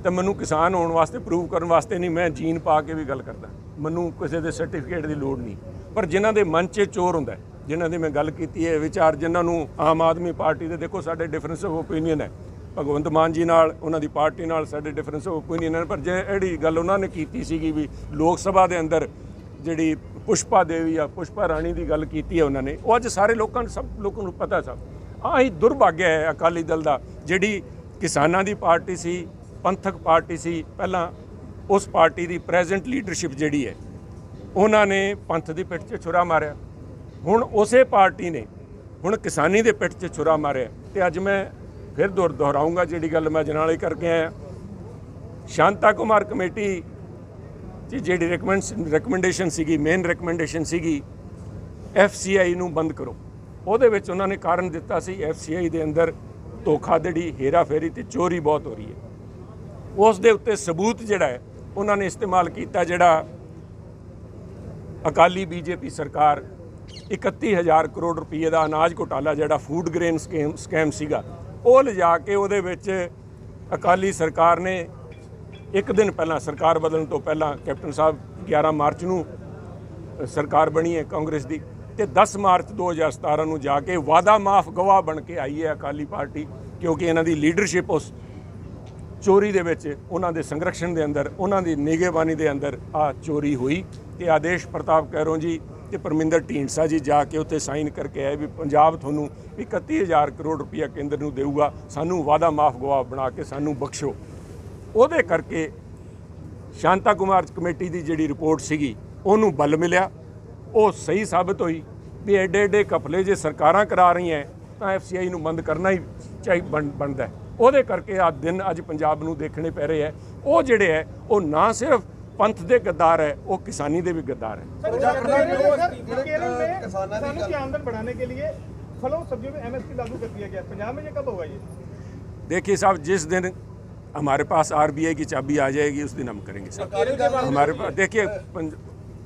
ਤਾਂ ਮੈਨੂੰ ਕਿਸਾਨ ਹੋਣ ਵਾਸਤੇ ਪ੍ਰੂਵ ਕਰਨ ਵਾਸਤੇ ਨਹੀਂ, ਮੈਂ ਜੀਨ ਪਾ ਕੇ ਵੀ ਗੱਲ ਕਰਦਾ। ਮੈਨੂੰ ਕਿਸੇ ਦੇ ਸਰਟੀਫਿਕੇਟ ਦੀ ਲੋੜ ਨਹੀਂ। ਪਰ ਜਿਨ੍ਹਾਂ ਦੇ ਮਨ 'ਚ ਚੋਰ ਹੁੰਦਾ, ਜਿਨ੍ਹਾਂ ਦੀ ਮੈਂ ਗੱਲ ਕੀਤੀ ਹੈ ਵਿਚਾਰ, ਜਿਨ੍ਹਾਂ ਨੂੰ ਆਮ ਆਦਮੀ ਪਾਰਟੀ ਦੇ, ਦੇਖੋ ਸਾਡੇ ਡਿਫਰੈਂਸ ਆਫ ਓਪੀਨੀਅਨ ਹੈ ਭਗਵੰਤ ਮਾਨ ਜੀ ਨਾਲ, ਉਹਨਾਂ ਦੀ ਪਾਰਟੀ ਨਾਲ ਸਾਡੇ ਡਿਫਰੈਂਸ ਆਫ ਓਪੀਨੀਅਨ ਹੈ। ਪਰ ਜਿਹੜੀ ਗੱਲ ਉਹਨਾਂ ਨੇ ਕੀਤੀ ਸੀਗੀ ਵੀ ਲੋਕ ਸਭਾ ਦੇ ਅੰਦਰ ਜਿਹੜੀ ਪੁਸ਼ਪਾ ਦੇਵੀ ਆ, ਪੁਸ਼ਪਾ ਰਾਣੀ ਦੀ ਗੱਲ ਕੀਤੀ ਹੈ ਉਹਨਾਂ ਨੇ, ਉਹ ਅੱਜ ਸਾਰੇ ਲੋਕਾਂ ਨੂੰ, ਸਭ ਲੋਕਾਂ ਨੂੰ ਪਤਾ ਸਭ। ਆਹੀ ਦੁਰਭਾਗਿਆ ਹੈ ਅਕਾਲੀ ਦਲ ਦਾ, ਜਿਹੜੀ ਕਿਸਾਨਾਂ ਦੀ ਪਾਰਟੀ ਸੀ, ਪੰਥਕ ਪਾਰਟੀ ਸੀ ਪਹਿਲਾਂ, ਉਸ ਪਾਰਟੀ ਦੀ ਪ੍ਰੈਜ਼ੈਂਟ ਲੀਡਰਸ਼ਿਪ ਜਿਹੜੀ ਹੈ ਉਹਨਾਂ ਨੇ ਪੰਥ ਦੀ ਪਿੱਠ 'ਚ ਛੁਰਾ ਮਾਰਿਆ। ਹੁਣ ਉਸੇ ਪਾਰਟੀ ਨੇ ਹੁਣ ਕਿਸਾਨੀ ਦੇ ਪਿੱਠ 'ਚ ਛੁਰਾ ਮਾਰਿਆ। ਤੇ ਅੱਜ ਮੈਂ ਫਿਰ ਦੁਹਰਾਊਂਗਾ ਜਿਹੜੀ ਗੱਲ ਮੈਂ ਜਨਾਲੇ ਕਰਕੇ ਆਇਆ, ਸ਼ਾਂਤਾ ਕੁਮਾਰ ਕਮੇਟੀ ਦੀ ਜਿਹੜੀ ਰეკਮੈਂਡੇਸ਼ਨ ਸੀਗੀ, ਮੇਨ ਰეკਮੈਂਡੇਸ਼ਨ ਸੀਗੀ FCI ਨੂੰ ਬੰਦ ਕਰੋ। ਉਹਦੇ ਵਿੱਚ ਉਹਨਾਂ ਨੇ ਕਾਰਨ ਦਿੱਤਾ ਸੀ FCI ਦੇ ਅੰਦਰ ਧੋਖਾਧੜੀ, ਹੇਰਾਫੇਰੀ ਤੇ ਚੋਰੀ ਬਹੁਤ ਹੋ ਰਹੀ ਹੈ। ਉਸ ਦੇ ਉੱਤੇ ਸਬੂਤ ਜਿਹੜਾ ਹੈ ਉਹਨਾਂ ਨੇ ਇਸਤੇਮਾਲ ਕੀਤਾ, ਜਿਹੜਾ ਅਕਾਲੀ BJP ਸਰਕਾਰ 31,000 ਕਰੋੜ ਰੁਪਏ ਦਾ ਅਨਾਜ ਘੁਟਾਲਾ, ਜਿਹੜਾ ਫੂਡ ਗ੍ਰੇਨ ਸਕੈਮ ਸੀਗਾ, ਉਹ ਲਿਜਾ ਕੇ ਉਹਦੇ ਵਿੱਚ ਅਕਾਲੀ ਸਰਕਾਰ ਨੇ ਇੱਕ ਦਿਨ ਪਹਿਲਾਂ, ਸਰਕਾਰ ਬਦਲਣ ਤੋਂ ਪਹਿਲਾਂ ਕੈਪਟਨ ਸਾਹਿਬ 11 ਮਾਰਚ ਨੂੰ ਸਰਕਾਰ ਬਣੀ ਹੈ ਕਾਂਗਰਸ ਦੀ, ਤੇ 10 ਮਾਰਚ 2017 ਨੂੰ ਜਾ ਕੇ ਵਾਅਦਾ ਮਾਫ ਗਵਾਹ ਬਣ ਕੇ ਆਈ ਹੈ ਅਕਾਲੀ ਪਾਰਟੀ, ਕਿਉਂਕਿ ਇਹਨਾਂ ਦੀ ਲੀਡਰਸ਼ਿਪ ਉਸ ਚੋਰੀ ਦੇ ਵਿੱਚ, ਉਹਨਾਂ ਦੇ ਸੰਰਕਸ਼ਣ ਦੇ ਅੰਦਰ, ਉਹਨਾਂ ਦੀ ਨਿਗਹਿਬਾਨੀ ਦੇ ਅੰਦਰ ਆ ਚੋਰੀ ਹੋਈ। ਤੇ ਆਦੇਸ਼ ਪ੍ਰਤਾਪ ਕੈਰੋਂ ਜੀ ਤੇ ਪਰਮਿੰਦਰ ਢੀਂਡਸਾ ਜੀ ਜਾ ਕੇ ਉੱਥੇ ਸਾਈਨ ਕਰਕੇ ਆਏ ਵੀ ਪੰਜਾਬ ਤੁਹਾਨੂੰ 31,000 ਕਰੋੜ ਰੁਪਈਆ ਕੇਂਦਰ ਨੂੰ ਦੇਊਗਾ, ਸਾਨੂੰ ਵਾਅਦਾ ਮਾਫ ਗਵਾਹ ਬਣਾ ਕੇ ਸਾਨੂੰ ਬਖਸ਼ੋ। ਉਹਦੇ ਕਰਕੇ ਸ਼ਾਂਤਾ ਕੁਮਾਰ ਕਮੇਟੀ ਦੀ ਜਿਹੜੀ ਰਿਪੋਰਟ ਸੀਗੀ ਉਹਨੂੰ ਬਲ ਮਿਲਿਆ, ਉਹ ਸਹੀ ਸਾਬਤ ਹੋਈ ਵੀ ਐਡੇ ਐਡੇ ਘਪਲੇ ਜੇ ਸਰਕਾਰਾਂ ਕਰਾ ਰਹੀਆਂ ਤਾਂ FCI ਨੂੰ ਬੰਦ ਕਰਨਾ ਹੀ ਬਣਦਾ ਹੈ। ਉਹਦੇ ਕਰਕੇ ਆ ਦਿਨ ਅੱਜ ਪੰਜਾਬ ਨੂੰ ਦੇਖਣੇ ਪੈ ਰਹੇ ਹੈ। ਉਹ ਜਿਹੜੇ ਹੈ ਉਹ ਨਾ ਸਿਰਫ पंथ ਦੇ गद्दार है, वो किसानी ਦੇ भी गद्दार है। केरल में किसानों की आमदन बढ़ाने के लिए फलों सब्जियों में MSP लागू कर दिया गया, पंजाब में ये कब होगा? ये देखिए साहब, जिस दिन हमारे पास RBI की चाबी आ जाएगी उस दिन हम करेंगे साहब। हमारे पास देखिए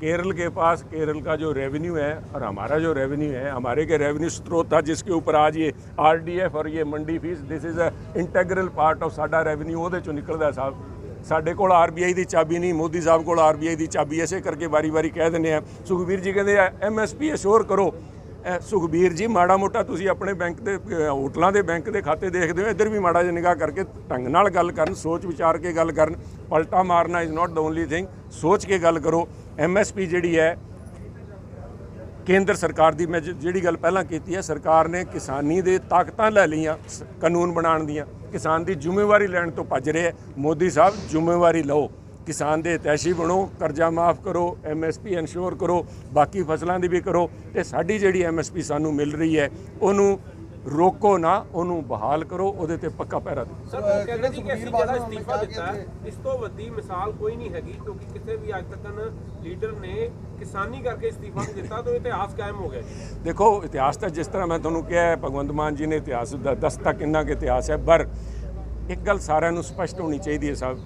केरल के पास, केरल का जो रेवेन्यू है और हमारा जो रेवेन्यू है, हमारे के रेवेन्यू स्रोत था जिसके ऊपर आज ये RDF और ये mandi fees, this is a integral part of साडा रेवेन्यू ਉਹਦੇ ਚੋਂ ਨਿਕਲਦਾ साहब। ਸਾਡੇ ਕੋਲ RBI ਦੀ ਚਾਬੀ ਨਹੀਂ, ਮੋਦੀ ਸਾਹਿਬ ਕੋਲ RBI ਦੀ ਚਾਬੀ, ਐਸੇ ਕਰਕੇ ਵਾਰੀ-ਵਾਰੀ ਕਹਿ ਦਿੰਦੇ ਆ। ਸੁਖਬੀਰ ਜੀ ਕਹਿੰਦੇ ਆ MSP ਅਸ਼ੋਰ ਕਰੋ। ਸੁਖਬੀਰ ਜੀ ਮਾੜਾ ਮੋਟਾ ਤੁਸੀਂ ਆਪਣੇ ਬੈਂਕ ਦੇ ਹੋਟਲਾਂ ਦੇ ਬੈਂਕ ਦੇ ਖਾਤੇ ਦੇਖਦੇ ਹੋ, ਇੱਧਰ ਵੀ ਮਾੜਾ ਜਿਹਾ ਨਿਗਾਹ ਕਰਕੇ ਢੰਗ ਨਾਲ ਗੱਲ ਕਰਨ, ਸੋਚ ਵਿਚਾਰ ਕੇ ਗੱਲ ਕਰਨ। ਪਲਟਾ ਮਾਰਨਾ is not the only thing, ਸੋਚ ਕੇ ਗੱਲ ਕਰੋ। MSP ਜਿਹੜੀ ਹੈ ਕੇਂਦਰ ਸਰਕਾਰ ਦੀ, ਮੈਂ ਜਿਹੜੀ ਗੱਲ ਪਹਿਲਾਂ ਕੀਤੀ ਹੈ, ਸਰਕਾਰ ਨੇ ਕਿਸਾਨੀ ਦੇ ਤਾਕਤਾਂ ਲੈ ਲਈਆਂ ਕਾਨੂੰਨ ਬਣਾਉਣ ਦੀਆਂ, ਕਿਸਾਨ ਦੀ ਜ਼ਿੰਮੇਵਾਰੀ ਲੈਣ ਤੋਂ ਭੱਜ ਰਹੇ। ਮੋਦੀ ਸਾਹਿਬ ਜ਼ਿੰਮੇਵਾਰੀ ਲਓ, ਕਿਸਾਨ ਦੇ ਹਿਤੈਸ਼ੀ ਬਣੋ, ਕਰਜ਼ਾ ਮਾਫ ਕਰੋ, MSP ਇਨਸ਼ੋਰ ਕਰੋ, ਬਾਕੀ ਫਸਲਾਂ ਦੀ ਵੀ ਕਰੋ, ਤੇ ਸਾਡੀ ਜਿਹੜੀ MSP ਸਾਨੂੰ ਮਿਲ ਰਹੀ ਹੈ ਉਹਨੂੰ ਰੋਕੋ ਨਾ, ਉਹਨੂੰ ਬਹਾਲ ਕਰੋ, ਉਹਦੇ ਤੇ ਪੱਕਾ ਪਹਿਰਾ ਦਿਓ। ਸਰ ਉਹ ਕਹਿੰਦੇ ਜੀ ਕਿ ਅਸੀਂ ਜਿਹੜਾ ਅਸਤੀਫਾ ਦਿੱਤਾ ਹੈ, ਇਸ ਤੋਂ ਵੱਡੀ ਮਿਸਾਲ ਕੋਈ ਨਹੀਂ ਹੈਗੀ, ਕਿਉਂਕਿ ਕਿਤੇ ਵੀ ਅੱਜ ਤੱਕ ਲੀਡਰ ਨੇ ਕਿਸਾਨੀ ਕਰਕੇ ਅਸਤੀਫਾ ਨਹੀਂ ਦਿੱਤਾ, ਤਾਂ ਇਤਿਹਾਸ ਕਾਇਮ ਹੋ ਗਿਆ ਜੀ। ਦੇਖੋ ਇਤਿਹਾਸ ਤਾਂ ਜਿਸ ਤਰ੍ਹਾਂ ਮੈਂ ਤੁਹਾਨੂੰ ਕਿਹਾ ਹੈ, ਭਗਵੰਤ ਮਾਨ ਜੀ ਨੇ ਇਤਿਹਾਸ ਦੱਸਤਾ ਕਿੰਨਾ ਕੁ ਇਤਿਹਾਸ ਹੈ, ਪਰ ਇੱਕ ਗੱਲ ਸਾਰਿਆਂ ਨੂੰ ਸਪਸ਼ਟ ਹੋਣੀ ਚਾਹੀਦੀ ਹੈ ਸਾਹਿਬ,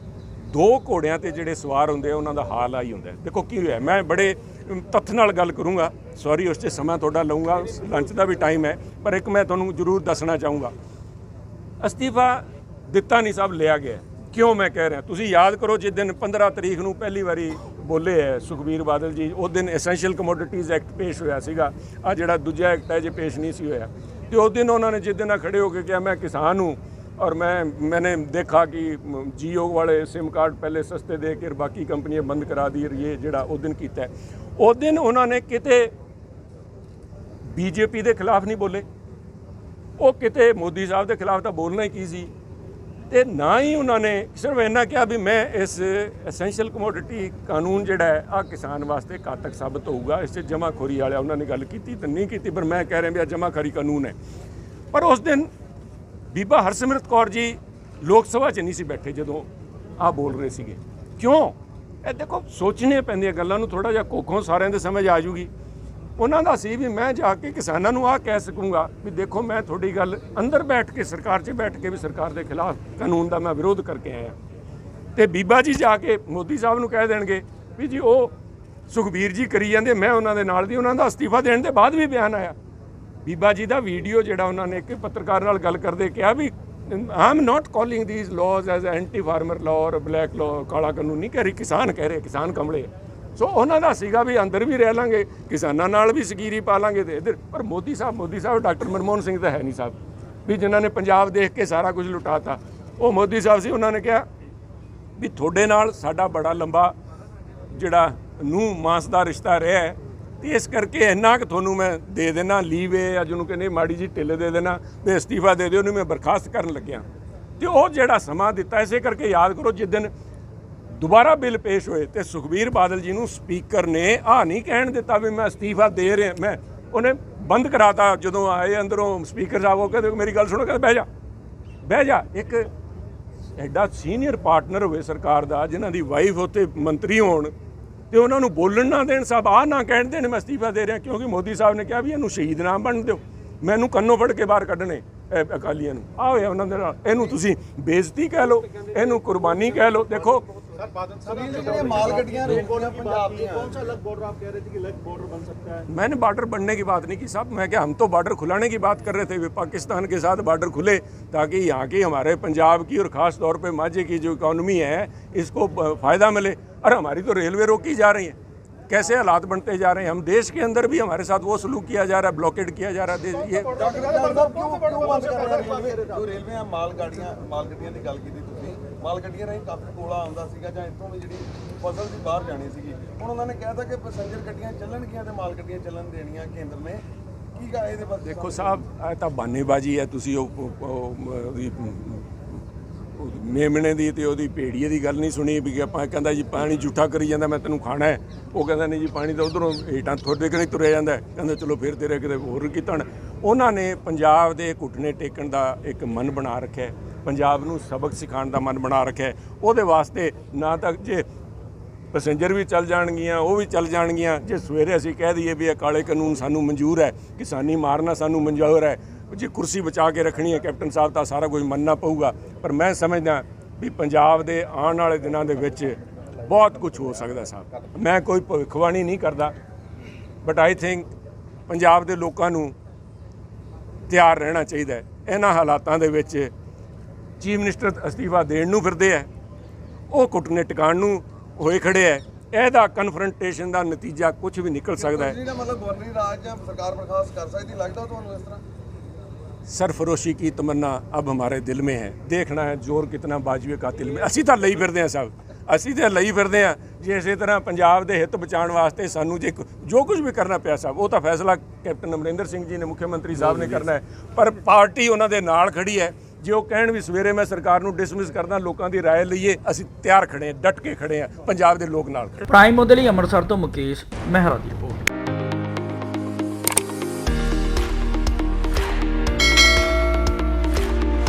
2 ਘੋੜਿਆਂ ਤੇ ਜਿਹੜੇ ਸਵਾਰ ਹੁੰਦੇ ਆ ਉਹਨਾਂ ਦਾ ਹਾਲ ਆਈ ਹੁੰਦਾ। ਦੇਖੋ ਕੀ ਹੋਇਆ, ਮੈਂ ਬੜੇ ਤੱਥ ਨਾਲ ਗੱਲ ਕਰੂੰਗਾ, ਸੌਰੀ ਉਸ 'ਚ ਸਮਾਂ ਤੁਹਾਡਾ ਲਊਂਗਾ, ਲੰਚ ਦਾ ਵੀ ਟਾਈਮ ਹੈ, ਪਰ ਇੱਕ ਮੈਂ ਤੁਹਾਨੂੰ ਜ਼ਰੂਰ ਦੱਸਣਾ ਚਾਹੂੰਗਾ, ਅਸਤੀਫਾ ਦਿੱਤਾ ਨਹੀਂ ਸਾਹਿਬ, ਲਿਆ ਗਿਆ। ਕਿਉਂ ਮੈਂ ਕਹਿ ਰਿਹਾ, ਤੁਸੀਂ ਯਾਦ ਕਰੋ ਜਿਸ ਦਿਨ 15 ਤਰੀਕ ਨੂੰ ਪਹਿਲੀ ਵਾਰੀ ਬੋਲੇ ਹੈ ਸੁਖਬੀਰ ਬਾਦਲ ਜੀ, ਉਸ ਦਿਨ ਐਸੈਂਸ਼ੀਅਲ ਕਮੋਡਿਟੀਜ਼ ਐਕਟ ਪੇਸ਼ ਹੋਇਆ ਸੀਗਾ, ਆ ਜਿਹੜਾ ਦੂਜਾ ਐਕਟ ਹੈ ਜੇ ਪੇਸ਼ ਨਹੀਂ ਸੀ ਹੋਇਆ, ਤੇ ਉਸ ਦਿਨ ਉਹਨਾਂ ਨੇ ਜਿਸ ਦਿਨ ਖੜੇ ਹੋ ਕੇ ਕਿਹਾ ਮੈਂ किसान हूँ और मैंने देखा कि जियो वाले सिम कार्ड पहले सस्ते दे के बाकी कंपनियां बंद करा दी, ये ਜਿਹੜਾ ਉਸ ਦਿਨ ਕੀਤਾ ਹੈ, ਉਸ ਦਿਨ ਉਹਨਾਂ ਨੇ ਕਿਤੇ BJP ਦੇ ਖਿਲਾਫ ਨਹੀਂ ਬੋਲੇ, ਉਹ ਕਿਤੇ ਮੋਦੀ ਸਾਹਿਬ ਦੇ ਖਿਲਾਫ ਤਾਂ ਬੋਲਣਾ ਹੀ ਕੀ ਸੀ, ਤੇ ਨਾ ਹੀ ਉਹਨਾਂ ਨੇ ਸਿਰਫ ਇੰਨਾ ਕਿਹਾ ਵੀ ਮੈਂ ਇਸ ਐਸੈਂਸ਼ੀਅਲ ਕਮੋਡਿਟੀ ਕਾਨੂੰਨ ਜਿਹੜਾ ਹੈ ਆ ਕਿਸਾਨ ਵਾਸਤੇ ਘਾਤਕ ਸਾਬਤ ਹੋਊਗਾ, ਇਸ 'ਚ ਜਮਾਖੋਰੀ ਵਾਲਿਆ ਉਹਨਾਂ ਨੇ ਗੱਲ ਕੀਤੀ ਤਾਂ ਨਹੀਂ ਕੀਤੀ, ਪਰ ਮੈਂ ਕਹਿ ਰਿਹਾ ਵੀ ਆ ਜਮਾਖੋਰੀ ਕਾਨੂੰਨ ਹੈ। ਪਰ ਉਸ ਦਿਨ ਬੀਬਾ ਹਰਸਿਮਰਤ ਕੌਰ ਜੀ ਲੋਕ ਸਭਾ 'ਚ ਨਹੀਂ ਸੀ ਬੈਠੇ ਜਦੋਂ ਆ ਬੋਲ ਰਹੇ ਸੀਗੇ। ਕਿਉਂ? ਇਹ ਦੇਖੋ ਸੋਚਣੇ ਪੈਂਦੀਆਂ ਗੱਲਾਂ ਨੂੰ, ਥੋੜ੍ਹਾ ਜਿਹਾ ਕੋਖੋਂ ਸਾਰਿਆਂ ਦੇ ਸਮਝ ਆ ਜੂਗੀ। ਉਹਨਾਂ ਦਾ ਸੀ ਵੀ ਮੈਂ ਜਾ ਕੇ ਕਿਸਾਨਾਂ ਨੂੰ ਆਹ ਕਹਿ ਸਕੂੰਗਾ ਵੀ ਦੇਖੋ ਮੈਂ ਤੁਹਾਡੀ ਗੱਲ ਅੰਦਰ ਬੈਠ ਕੇ, ਸਰਕਾਰ 'ਚ ਬੈਠ ਕੇ ਵੀ ਸਰਕਾਰ ਦੇ ਖਿਲਾਫ ਕਾਨੂੰਨ ਦਾ ਮੈਂ ਵਿਰੋਧ ਕਰਕੇ ਆਇਆ, ਤੇ ਬੀਬਾ ਜੀ ਜਾ ਕੇ ਮੋਦੀ ਸਾਹਿਬ ਨੂੰ ਕਹਿ ਦੇਣਗੇ ਵੀ ਜੀ ਉਹ ਸੁਖਬੀਰ ਜੀ ਕਰੀ ਜਾਂਦੇ, ਮੈਂ ਉਹਨਾਂ ਦੇ ਨਾਲ ਦੀ। ਉਹਨਾਂ ਦਾ ਅਸਤੀਫਾ ਦੇਣ ਦੇ ਬਾਅਦ ਵੀ ਬਿਆਨ ਆਇਆ ਬੀਬਾ ਜੀ ਦਾ ਵੀਡੀਓ, ਜਿਹੜਾ ਉਹਨਾਂ ਨੇ ਇੱਕ ਪੱਤਰਕਾਰ ਨਾਲ ਗੱਲ ਕਰਦੇ ਕਿਹਾ ਵੀ I am not calling these laws as anti farmer law or black law, ਕਾਲਾ ਕਾਨੂੰਨ ਨਹੀਂ ਕਹਿ ਰਹੀ, ਕਿਸਾਨ ਕਹਿ ਰਹੇ, ਕਿਸਾਨ ਕਮਲੇ। ਸੋ ਉਹਨਾਂ ਦਾ ਸੀਗਾ ਵੀ ਅੰਦਰ ਵੀ ਰਹਿ ਲਾਂਗੇ, ਕਿਸਾਨਾਂ ਨਾਲ ਵੀ ਸਕੀਰੀ ਪਾ ਲਾਂਗੇ ਤੇ ਇੱਧਰ। ਪਰ ਮੋਦੀ ਸਾਹਿਬ ਡਾਕਟਰ ਮਨਮੋਹਨ ਸਿੰਘ ਤਾਂ ਹੈ ਨਹੀਂ ਸਾਹਿਬ ਵੀ ਜਿਨ੍ਹਾਂ ਨੇ ਪੰਜਾਬ ਦੇਖ ਕੇ ਸਾਰਾ ਕੁਝ ਲੁਟਾਤਾ। ਉਹ ਮੋਦੀ ਸਾਹਿਬ ਸੀ, ਉਹਨਾਂ ਨੇ ਕਿਹਾ ਵੀ ਤੁਹਾਡੇ ਨਾਲ ਸਾਡਾ ਬੜਾ ਲੰਬਾ ਜਿਹੜਾ ਨੂੰਹ ਮਾਸ ਦਾ ਰਿਸ਼ਤਾ ਰਿਹਾ ਹੈ, ਤੇ ਇਸ ਕਰਕੇ ਇੰਨਾ ਕਿ ਤੁਹਾਨੂੰ ਮੈਂ ਦੇ ਦੇਣਾ ਲੀਵੇ, ਅੱਜ ਉਹਨੂੰ ਕਹਿੰਦੇ ਮਾੜੀ ਜੀ ਢਿੱਲ ਦੇ ਦੇਣਾ ਤੇ ਅਸਤੀਫਾ ਦੇ ਦਿਓ, ਉਹਨੂੰ ਮੈਂ ਬਰਖਾਸਤ ਕਰਨ ਲੱਗਿਆ। ਤੇ ਉਹ ਜਿਹੜਾ ਸਮਾਂ ਦਿੱਤਾ, ਇਸੇ ਕਰਕੇ ਯਾਦ ਕਰੋ ਜਿਸ ਦਿਨ ਦੁਬਾਰਾ ਬਿੱਲ ਪੇਸ਼ ਹੋਏ ਤੇ ਸੁਖਬੀਰ ਬਾਦਲ ਜੀ ਨੂੰ ਸਪੀਕਰ ਨੇ ਆਹ ਨਹੀਂ ਕਹਿਣ ਦਿੱਤਾ ਵੀ ਮੈਂ ਅਸਤੀਫਾ ਦੇ ਰਿਹਾ, ਮੈਂ ਉਹਨੇ ਬੰਦ ਕਰਾਤਾ। ਜਦੋਂ ਆਏ ਅੰਦਰੋਂ ਸਪੀਕਰ ਸਾਹਿਬ ਉਹ ਕਹਿੰਦੇ ਮੇਰੀ ਗੱਲ ਸੁਣੋ, ਕਹਿੰਦੇ ਬਹਿ ਜਾ। ਇੱਕ ਐਡਾ ਸੀਨੀਅਰ ਪਾਰਟਨਰ ਹੋਵੇ ਸਰਕਾਰ ਦਾ, ਜਿਨ੍ਹਾਂ ਦੀ ਵਾਈਫ ਉੱਥੇ ਮੰਤਰੀ ਹੋਣ, ਤੇ ਉਹਨਾਂ ਨੂੰ ਬੋਲਣ ਨਾ ਦੇਣ, ਸਾਹਿਬ ਆਹ ਨਾ ਕਹਿਣ ਦੇਣ ਮੈਂ ਅਸਤੀਫਾ ਦੇ ਰਿਹਾ, ਕਿਉਂਕਿ ਮੋਦੀ ਸਾਹਿਬ ਨੇ ਕਿਹਾ ਵੀ ਇਹਨੂੰ ਸ਼ਹੀਦ ਨਾ ਬਣ ਦਿਓ, ਮੈਨੂੰ ਕੰਨੋਂ ਫੜ ਕੇ ਬਾਹਰ ਕੱਢਣੇ ਅਕਾਲੀਆਂ ਨੂੰ। ਆਹ ਹੋਇਆ ਉਹਨਾਂ ਦੇ ਨਾਲ। ਇਹਨੂੰ ਤੁਸੀਂ ਬੇਇੱਜ਼ਤੀ ਕਹਿ ਲਓ, ਇਹਨੂੰ ਕੁਰਬਾਨੀ ਕਹਿ ਲਓ। ਦੇਖੋ सर बादल साहब ਜਿਹੜੀਆਂ ਮਾਲ ਗੱਡੀਆਂ ਰੋਕੀਆਂ ਪੰਜਾਬ ਦੀਆਂ कौन सा अलग बॉर्डर आप कह रहे थे कि अलग बॉर्डर बन सकता है? मैंने बॉर्डर बनने की बात नहीं की साहब, मैं क्या, हम तो बॉर्डर खुलाने की बात कर रहे थे, पाकिस्तान के साथ बॉर्डर खुले ताकि यहाँ की हमारे पंजाब की और ख़ास तौर पे माझे की जो इकॉनमी है इसको फ़ायदा मिले। और हमारी तो रेलवे रोकी जा रही है, कैसे हालात बनते जा रहे हैं। हम देश के अंदर भी हमारे साथ वो सलूक किया जा रहा है, ब्लॉकेड किया जा रहा है ये। ਡਾਕਟਰ ਸਾਹਿਬ ਕਿਉਂ ਬੰਦ ਕਰ ਰਹੇ ਰੇਲਵੇ ਜੋ ਰੇਲਵੇ ਮਾਲ ਗੱਡੀਆਂ ਦੀ ਗੱਲ ਕੀਤੀ ਤੁਸੀਂ, ਮਾਲ ਗੱਡੀਆਂ ਰਾਹੀਂ ਕਾਫੀ ਕੋਲਾ ਆਉਂਦਾ ਸੀਗਾ ਜਾਂ ਇੱਥੋਂ ਵੀ ਜਿਹੜੀ ਫਸਲ ਸੀ ਬਾਹਰ ਜਾਣੀ ਸੀਗੀ, ਹੁਣ ਉਹਨਾਂ ਨੇ ਕਹਿਤਾ ਕਿ ਪੈਸੰਜਰ ਗੱਡੀਆਂ ਚੱਲਣਗੀਆਂ ਤੇ ਮਾਲ ਗੱਡੀਆਂ ਚੱਲਣ ਦੇਣੀਆਂ ਕੇਂਦਰ ਨੇ, ਕੀ ਗਾ ਇਹਦੇ ਬਾਰੇ? ਦੇਖੋ ਸਾਹਿਬ, ਇਹ ਤਾਂ ਬਹਾਨੇਬਾਜ਼ੀ ਹੈ। ਤੁਸੀਂ ਉਹਦੀ ਮੇਮਣੇ ਦੀ ਤੇ ਉਹਦੀ ਭੇੜੀਏ ਦੀ ਗੱਲ ਨਹੀਂ ਸੁਣੀ ਵੀ ਆਪਾਂ ਕਹਿੰਦਾ ਜੀ ਪਾਣੀ ਝੂਠਾ ਕਰੀ ਜਾਂਦਾ ਮੈਂ ਤੈਨੂੰ ਖਾਣਾ ਹੈ, ਉਹ ਕਹਿੰਦਾ ਨਹੀਂ ਜੀ ਪਾਣੀ ਤਾਂ ਉਧਰੋਂ ਹੇਠਾਂ ਥੋੜੇ ਕਿ ਨਹੀਂ ਤੁਰਿਆ ਜਾਂਦਾ, ਕਹਿੰਦਾ ਚਲੋ ਫਿਰ ਤੇਰੇ ਕਿਤੇ ਹੋਰ ਕੀਤਾ। ਉਹਨਾਂ ਨੇ ਪੰਜਾਬ ਦੇ ਘੁੱਟਨੇ ਟੇਕਣ ਦਾ ਇੱਕ ਮਨ ਬਣਾ ਰੱਖਿਆ, ਪੰਜਾਬ ਨੂੰ ਸਬਕ ਸਿਖਾਉਣ ਦਾ ਮਨ ਬਣਾ ਰੱਖਿਆ। ਉਹਦੇ ਵਾਸਤੇ ਨਾ ਤਾਂ ਜੇ ਪੈਸੇਂਜਰ ਵੀ ਚੱਲ ਜਾਣਗੀਆਂ ਉਹ ਵੀ ਚੱਲ ਜਾਣਗੀਆਂ, ਜੇ ਸਵੇਰੇ ਅਸੀਂ ਕਹਿ ਦਈਏ ਵੀ ਇਹ ਕਾਲੇ ਕਾਨੂੰਨ ਸਾਨੂੰ ਮਨਜ਼ੂਰ ਹੈ, ਕਿਸਾਨੀ ਮਾਰਨਾ ਸਾਨੂੰ ਮਨਜ਼ੂਰ ਹੈ, ਜੇ ਕੁਰਸੀ ਬਚਾ ਕੇ ਰੱਖਣੀ ਹੈ ਕੈਪਟਨ ਸਾਹਿਬ ਤਾਂ ਸਾਰਾ ਕੁਝ ਮੰਨਣਾ ਪਊਗਾ। ਪਰ ਮੈਂ ਸਮਝਦਾ ਵੀ ਪੰਜਾਬ ਦੇ ਆਉਣ ਵਾਲੇ ਦਿਨਾਂ ਦੇ ਵਿੱਚ ਬਹੁਤ ਕੁਝ ਹੋ ਸਕਦਾ ਸਾਹਿਬ। ਮੈਂ ਕੋਈ ਭਵਿੱਖਬਾਣੀ ਨਹੀਂ ਕਰਦਾ, ਬਟ ਆਈ ਥਿੰਕ ਪੰਜਾਬ ਦੇ ਲੋਕਾਂ ਨੂੰ ਤਿਆਰ ਰਹਿਣਾ ਚਾਹੀਦਾ ਹੈ। ਇਹਨਾਂ ਹਾਲਾਤਾਂ ਦੇ ਵਿੱਚ ਚੀਫ ਮਿਨਿਸਟਰ ਅਸਤੀਫਾ ਦੇਣ ਨੂੰ ਫਿਰਦੇ ਹੈ, ਉਹ ਘੁੱਟਨੇ ਟਿਕਾਣ ਨੂੰ ਹੋਏ ਖੜੇ ਹੈ। ਇਹਦਾ ਕਨਫਰੰਟੇਸ਼ਨ ਦਾ ਨਤੀਜਾ ਕੁਝ ਵੀ ਨਿਕਲ ਸਕਦਾ ਹੈ। ਜਿਹੜਾ ਮਤਲਬ ਗਵਰਨਰੀ ਰਾਜ ਜਾਂ ਸਰਕਾਰ ਬਰਖਾਸਤ ਕਰ ਸਕਦੀ, ਲੱਗਦਾ ਤੁਹਾਨੂੰ ਇਸ ਤਰ੍ਹਾਂ? सरफरोशी की तमन्ना अब हमारे दिल में है, देखना है जोर कितना बाजुए कातिल में। ਅਸੀਂ ਤਾਂ ਲਈ ਫਿਰਦੇ ਹਾਂ ਸਾਹਿਬ, ਅਸੀਂ ਤਾਂ ਲਈ ਫਿਰਦੇ ਹਾਂ। ਜੇ ਇਸੇ ਤਰ੍ਹਾਂ ਪੰਜਾਬ ਦੇ ਹਿੱਤ ਬਚਾਉਣ ਵਾਸਤੇ ਸਾਨੂੰ ਜੇ ਜੋ ਕੁਝ ਵੀ ਕਰਨਾ ਪਿਆ ਸਾਹਿਬ, ਉਹ ਤਾਂ ਫੈਸਲਾ ਕੈਪਟਨ ਅਮਰਿੰਦਰ ਸਿੰਘ ਜੀ ਨੇ, ਮੁੱਖ ਮੰਤਰੀ ਸਾਹਿਬ ਨੇ ਕਰਨਾ ਹੈ। ਪਰ ਪਾਰਟੀ ਉਹਨਾਂ ਦੇ ਨਾਲ ਖੜੀ ਹੈ। ਜੇ ਉਹ ਕਹਿਣ ਵੀ ਸਵੇਰੇ ਮੈਂ ਸਰਕਾਰ ਨੂੰ ਡਿਸਮਿਸ ਕਰਦਾ, ਲੋਕਾਂ ਦੀ ਰਾਏ ਲਈਏ, ਅਸੀਂ ਤਿਆਰ ਖੜੇ ਹਾਂ, ਡਟ ਕੇ ਖੜੇ ਹਾਂ, ਪੰਜਾਬ ਦੇ ਲੋਕ ਨਾਲ। ਪ੍ਰਾਈਮ ਉਹਦੇ ਲਈ ਅੰਮ੍ਰਿਤਸਰ ਤੋਂ ਮੁਕੇਸ਼ ਮਹਿਰਾ ਦੀ ਰਿਪੋਰਟ।